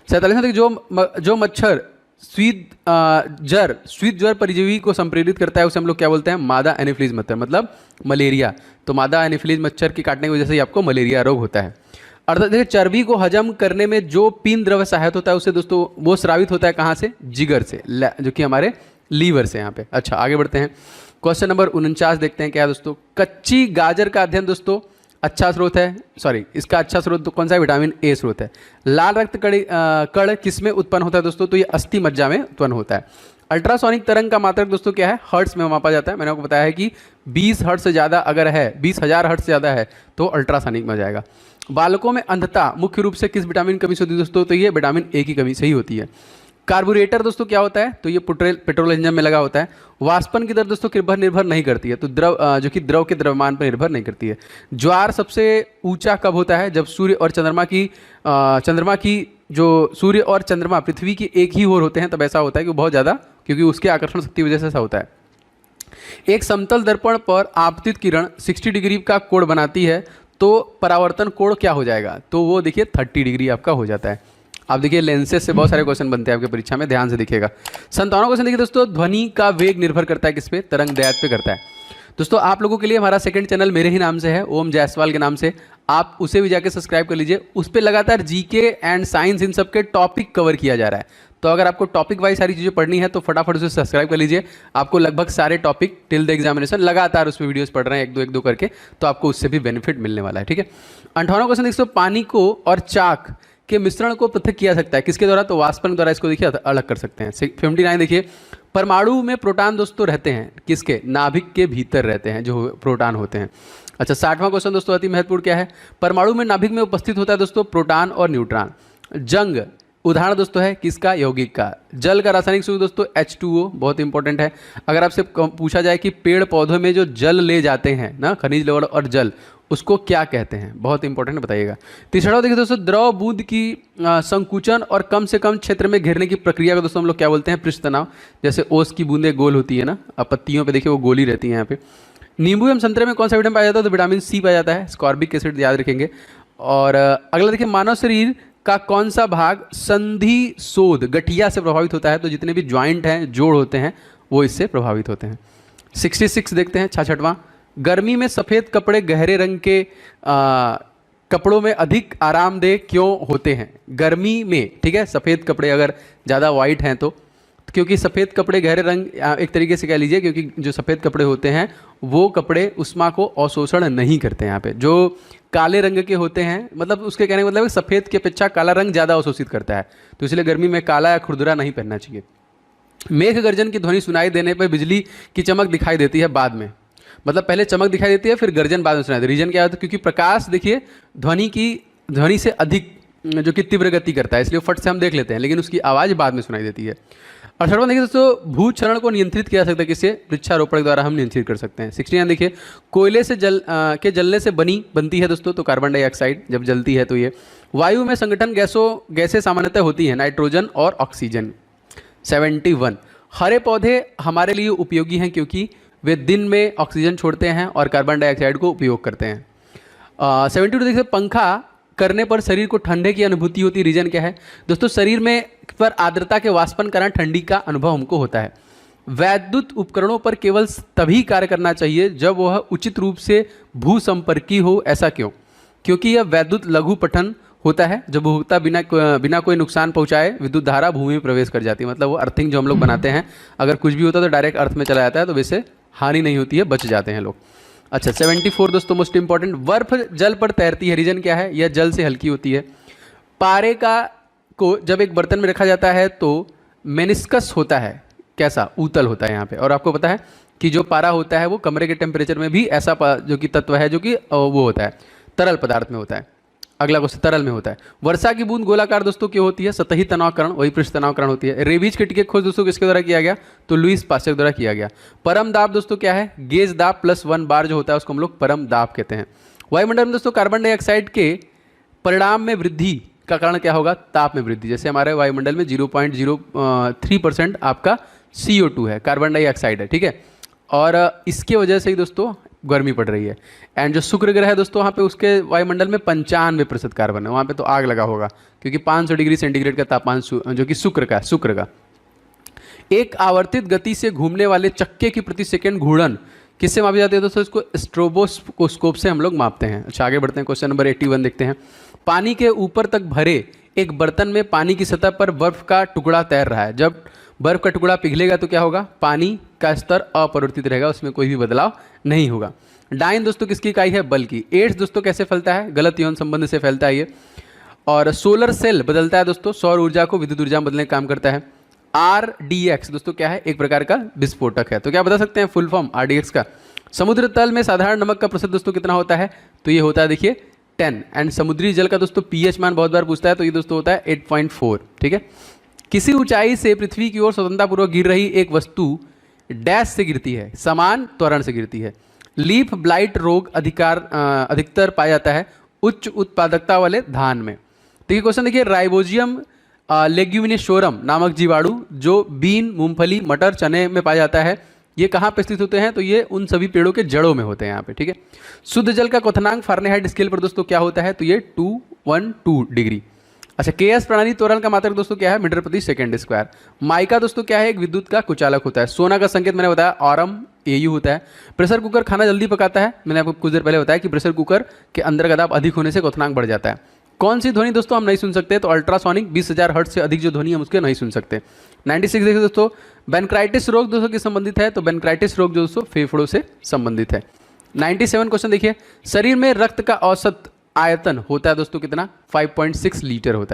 47वां जो मच्छर स्वीत ज्वर परिजीवी को संप्रेरित करता है उसे हम लोग क्या बोलते हैं, मादा एनोफिलीज मच्छर, मतलब मलेरिया। तो मादा एनोफिलीज मच्छर के काटने की वजह से ही आपको मलेरिया रोग होता है। अर्थात देखिए, चर्बी को हजम करने में जो पीन द्रव्य सहायक होता है उसे दोस्तों वो स्रावित होता है कहाँ से, जिगर से, जो कि हमारे लीवर से यहाँ पे। अच्छा आगे बढ़ते हैं, क्वेश्चन नंबर 49 देखते हैं क्या है दोस्तों। कच्ची गाजर का अध्ययन दोस्तों अच्छा स्रोत है, इसका अच्छा स्रोत तो कौन सा है, विटामिन ए स्रोत है। लाल रक्त कण किस में उत्पन्न होता है दोस्तों, तो ये अस्थि मज्जा में उत्पन्न होता है। अल्ट्रासोनिक तरंग का मात्रक दोस्तों क्या है, हर्ट्स में मापा जाता है। मैंने आपको बताया है कि 20 हर्ट्स से ज़्यादा अगर है, 20,000 हर्ट्स से ज़्यादा है तो अल्ट्रासोनिक में आ जाएगा। बालकों में अंधता मुख्य रूप से किस विटामिन की कमी से होती है दोस्तों, तो ये विटामिन ए की कमी से ही होती है। कार्बोरेटर दोस्तों क्या होता है, तो ये पेट्रोल इंजन में लगा होता है। वाष्पन की दर दोस्तों किस पर निर्भर नहीं करती है, तो जो कि द्रव के द्रव्यमान पर निर्भर नहीं करती है। ज्वार सबसे ऊंचा कब होता है, जब सूर्य और सूर्य और चंद्रमा पृथ्वी की एक ही ओर होते हैं तब ऐसा होता है कि बहुत ज़्यादा, क्योंकि उसके आकर्षण शक्ति की वजह से ऐसा होता है। एक समतल दर्पण पर आपतित किरण 60 डिग्री का कोण बनाती है, तो परावर्तन कोण क्या हो जाएगा, तो वो देखिए 30 डिग्री आपका हो जाता है। आप देखिए लेंसेज से बहुत सारे क्वेश्चन बनते हैं आपके परीक्षा में, ध्यान से देखिएगा। 57वां क्वेश्चन देखिए दोस्तों, ध्वनि का वेग निर्भर करता है किस पे, तरंग दैर्घ्य पे करता है। दोस्तों आप लोगों के लिए हमारा सेकंड चैनल मेरे ही नाम से है, ओम जायसवाल के नाम से, आप उसे भी जाके सब्सक्राइब कर लीजिए। उस पर लगातार जीके एंड साइंस इन सब के टॉपिक कवर किया जा रहा है, तो अगर आपको टॉपिक वाइज सारी चीज़ें पढ़नी है तो फटाफट उसे सब्सक्राइब कर लीजिए। आपको लगभग सारे टॉपिक टिल द एग्जामिनेशन लगातार उस पर वीडियोस पढ़ रहे हैं एक दो करके, तो आपको उससे भी बेनिफिट मिलने वाला है, ठीक है। 58वां क्वेश्चन देखिए, पानी को और चाक के मिश्रण को पृथक किया सकता है किसके द्वारा, तो वाष्पन द्वारा इसको देखिए अलग कर सकते हैं। 59 देखिए, परमाणु में प्रोटॉन दोस्तों रहते हैं किसके, नाभिक के भीतर रहते हैं जो प्रोटॉन होते हैं। अच्छा 60वां क्वेश्चन दोस्तों अति महत्वपूर्ण क्या है, परमाणु में नाभिक में उपस्थित होता है दोस्तों प्रोटॉन और न्यूट्रॉन। जंग उदाहरण दोस्तों है किसका, यौगिक का। जल का रासायनिक सूत्र दोस्तों H2O, बहुत इंपॉर्टेंट है। अगर आपसे पूछा जाए कि पेड़ पौधों में जो जल ले जाते हैं ना, खनिज लवण और जल, उसको क्या कहते हैं, बहुत इंपॉर्टेंट बताइएगा। तीसरा देखिए दोस्तों, द्रव बूंद की संकुचन और कम से कम क्षेत्र में घेरने की प्रक्रिया को दोस्तों हम लोग क्या बोलते हैं, पृष्ठ तनाव। जैसे ओस की बूंदें गोल होती है ना, अब पत्तियों पे देखिए वो गोली रहती है यहाँ पे। नींबू एवं संतरे में कौन सा विटामिन पाया जाता है, तो विटामिन सी पाया जाता है, स्कॉर्बिक एसिड याद रखेंगे। और अगला देखिए, मानव शरीर का कौन सा भाग संधि शोध गठिया से प्रभावित होता है, तो जितने भी ज्वाइंट हैं, जोड़ होते हैं, वो इससे प्रभावित होते हैं। 66 देखते हैं, 66वां, गर्मी में सफ़ेद कपड़े गहरे रंग के कपड़ों में अधिक आरामदेह क्यों होते हैं, गर्मी में, ठीक है। सफ़ेद कपड़े अगर ज़्यादा वाइट हैं तो क्योंकि सफ़ेद कपड़े गहरे रंग, एक तरीके से कह लीजिए, क्योंकि जो सफ़ेद कपड़े होते हैं वो कपड़े उष्मा को अवशोषण नहीं करते हैं। यहाँ पे जो काले रंग के होते हैं, मतलब उसके कहने का मतलब है सफ़ेद की अपेक्षा काला रंग ज़्यादा अवशोषित करता है, तो इसलिए गर्मी में काला या खुरदुरा नहीं पहनना चाहिए। मेघ गर्जन की ध्वनि सुनाई देने पर बिजली की चमक दिखाई देती है बाद में, मतलब पहले चमक दिखाई देती है फिर गर्जन बाद में सुनाई देती है। रीजन क्या होता है, क्योंकि प्रकाश देखिए ध्वनि से अधिक जो कि तीव्र गति करता है, इसलिए फट से हम देख लेते हैं, लेकिन उसकी आवाज़ बाद में सुनाई देती है। और सर्वन देखिए दोस्तों, भूक्षरण को नियंत्रित किया जा सकता है किससे, वृक्षारोपण के द्वारा हम नियंत्रित कर सकते हैं। 69 देखिए, कोयले से जलने से बनती है दोस्तों, तो कार्बन डाइऑक्साइड जब जलती है तो ये। वायु में संगठन गैसें सामान्यतः होती हैं, नाइट्रोजन और ऑक्सीजन। 71, हरे पौधे हमारे लिए उपयोगी हैं क्योंकि वे दिन में ऑक्सीजन छोड़ते हैं और कार्बन डाइऑक्साइड को उपयोग करते हैं। 72 देखिए, पंखा करने पर शरीर को ठंडे की अनुभूति होती है, रीजन क्या है दोस्तों, शरीर में पर आर्द्रता के वाष्पन कारण ठंडी का अनुभव हमको होता है। वैद्युत उपकरणों पर केवल तभी कार्य करना चाहिए जब वह उचित रूप से भूसंपर्की हो, ऐसा क्यों, क्योंकि यह वैद्युत लघु पठन होता है, जब उपभोक्ता बिना कोई नुकसान पहुंचाए विद्युत धारा भूमि में प्रवेश कर जाती है। मतलब वो अर्थिंग जो हम लोग बनाते हैं, अगर कुछ भी होता है तो डायरेक्ट अर्थ में चला जाता है, तो वैसे हानि नहीं होती है, बच जाते हैं लोग। अच्छा 74 दोस्तों, मोस्ट इंपॉर्टेंट, बर्फ जल पर तैरती है, रीजन क्या है, यह जल से हल्की होती है। पारे को जब एक बर्तन में रखा जाता है तो मेनिस्कस होता है, कैसा, ऊतल होता है यहाँ पे। और आपको पता है कि जो पारा होता है वो कमरे के टेम्परेचर में भी ऐसा जो कि तत्व है जो कि वो होता है, तरल पदार्थ में होता है। अगला क्वेश्चन, तरल में होता है। वर्षा की बूंद गोलाकार दोस्तों क्यों होती है, सतही तनावकरण, वही पृष्ठ तनावकरण होती है। रेबीज के टीके खोज दोस्तों किसके द्वारा किया गया, तो लुईस पास्चर द्वारा किया गया। परम दाब दोस्तों क्या है, गेज दाब +1 बार जो होता है उसको हम लोग परम दाब कहते हैं। वायुमंडल में दोस्तों कार्बन डाइऑक्साइड के परिणाम में वृद्धि का कारण क्या होगा, ताप में वृद्धि। जैसे हमारे वायुमंडल में 0.03% आपका CO2 है, कार्बन डाइऑक्साइड है, ठीक है। और इसके वजह से ही दोस्तों गर्मी पड़ रही है। एंड जो शुक्र ग्रह है दोस्तों, वहाँ पे उसके वायुमंडल में 95% कार्बन है, वहाँ पे तो आग लगा होगा, क्योंकि 500 डिग्री सेंटीग्रेड का तापमान जो कि शुक्र का। एक आवर्तित गति से घूमने वाले चक्के की प्रति सेकंड घूर्णन किससे मापी जाती है दोस्तों, इसको स्ट्रोबोस्कोप से हम लोग मापते हैं। अच्छा आगे बढ़ते हैं, क्वेश्चन नंबर 81 देखते हैं। पानी के ऊपर तक भरे एक बर्तन में पानी की सतह पर बर्फ का टुकड़ा तैर रहा है। जब बर्फ का टुकड़ा पिघलेगा तो क्या होगा, पानी का स्तर अपरिवर्तित रहेगा, उसमें कोई भी बदलाव नहीं होगा। डाइन दोस्तों किसकी इकाई है, बल की। एड्स दोस्तों कैसे फैलता है, गलत यौन संबंध से फैलता है ये। और सोलर सेल बदलता है दोस्तों, सौर ऊर्जा को विद्युत ऊर्जा में बदलने का काम करता है। RDX दोस्तों क्या है, एक प्रकार का विस्फोटक है। तो क्या बता सकते हैं फुल फॉर्म RDX का। समुद्र तल में साधारण नमक का प्रतिशत दोस्तों कितना होता है, तो ये होता है देखिए 10। एंड समुद्री जल का दोस्तों pH मान बहुत बार पूछता है, तो ये दोस्तों होता है 8.4, ठीक है। किसी ऊंचाई से पृथ्वी की ओर स्वतंत्रतापूर्वक गिर रही एक वस्तु डैश से गिरती है, समान त्वरण से गिरती है। लीफ ब्लाइट रोग अधिकतर पाया जाता है उच्च उत्पादकता वाले धान में। देखिए क्वेश्चन देखिए, राइबोजियम लेग्यूमिनेशोरम नामक जीवाणु जो बीन, मूंगफली, मटर, चने में पाया जाता है, ये कहाँ पे स्थित होते हैं, तो ये उन सभी पेड़ों के जड़ों में होते हैं यहाँ पे, ठीक है। शुद्ध जल का क्वथनांक फारेनहाइट स्केल पर दोस्तों क्या होता है, तो ये 212 डिग्री। अच्छा KS प्रणाली त्वरण का मात्रक दोस्तों क्या है, मीटर प्रति सेकंड स्क्वायर। माइका दोस्तों क्या है, एक विद्युत का कुचालक होता है। सोना का संकेत मैंने बताया ऑरम AU होता है। प्रेशर कुकर खाना जल्दी पकाता है, मैंने आपको कुछ देर पहले बताया कि प्रेशर कुकर के अंदर का दाब अधिक होने से क्वथनांक बढ़ जाता है। कौन सी ध्वनि दोस्तों हम नहीं सुन सकते, तो अल्ट्रासोनिक 20,000 हर्ट्ज से अधिक जो ध्वनि हम उसके नहीं सुन सकते। 96 देखिए दोस्तों, बेनक्राइटिस रोग दोस्तों किस संबंधित है, तो बेनक्राइटिस रोग जो दोस्तों फेफड़ों से संबंधित है। 97 क्वेश्चन देखिए, शरीर में रक्त का औसत आयतन होता है दोस्तों कितना, 5.6 लीटर होता है।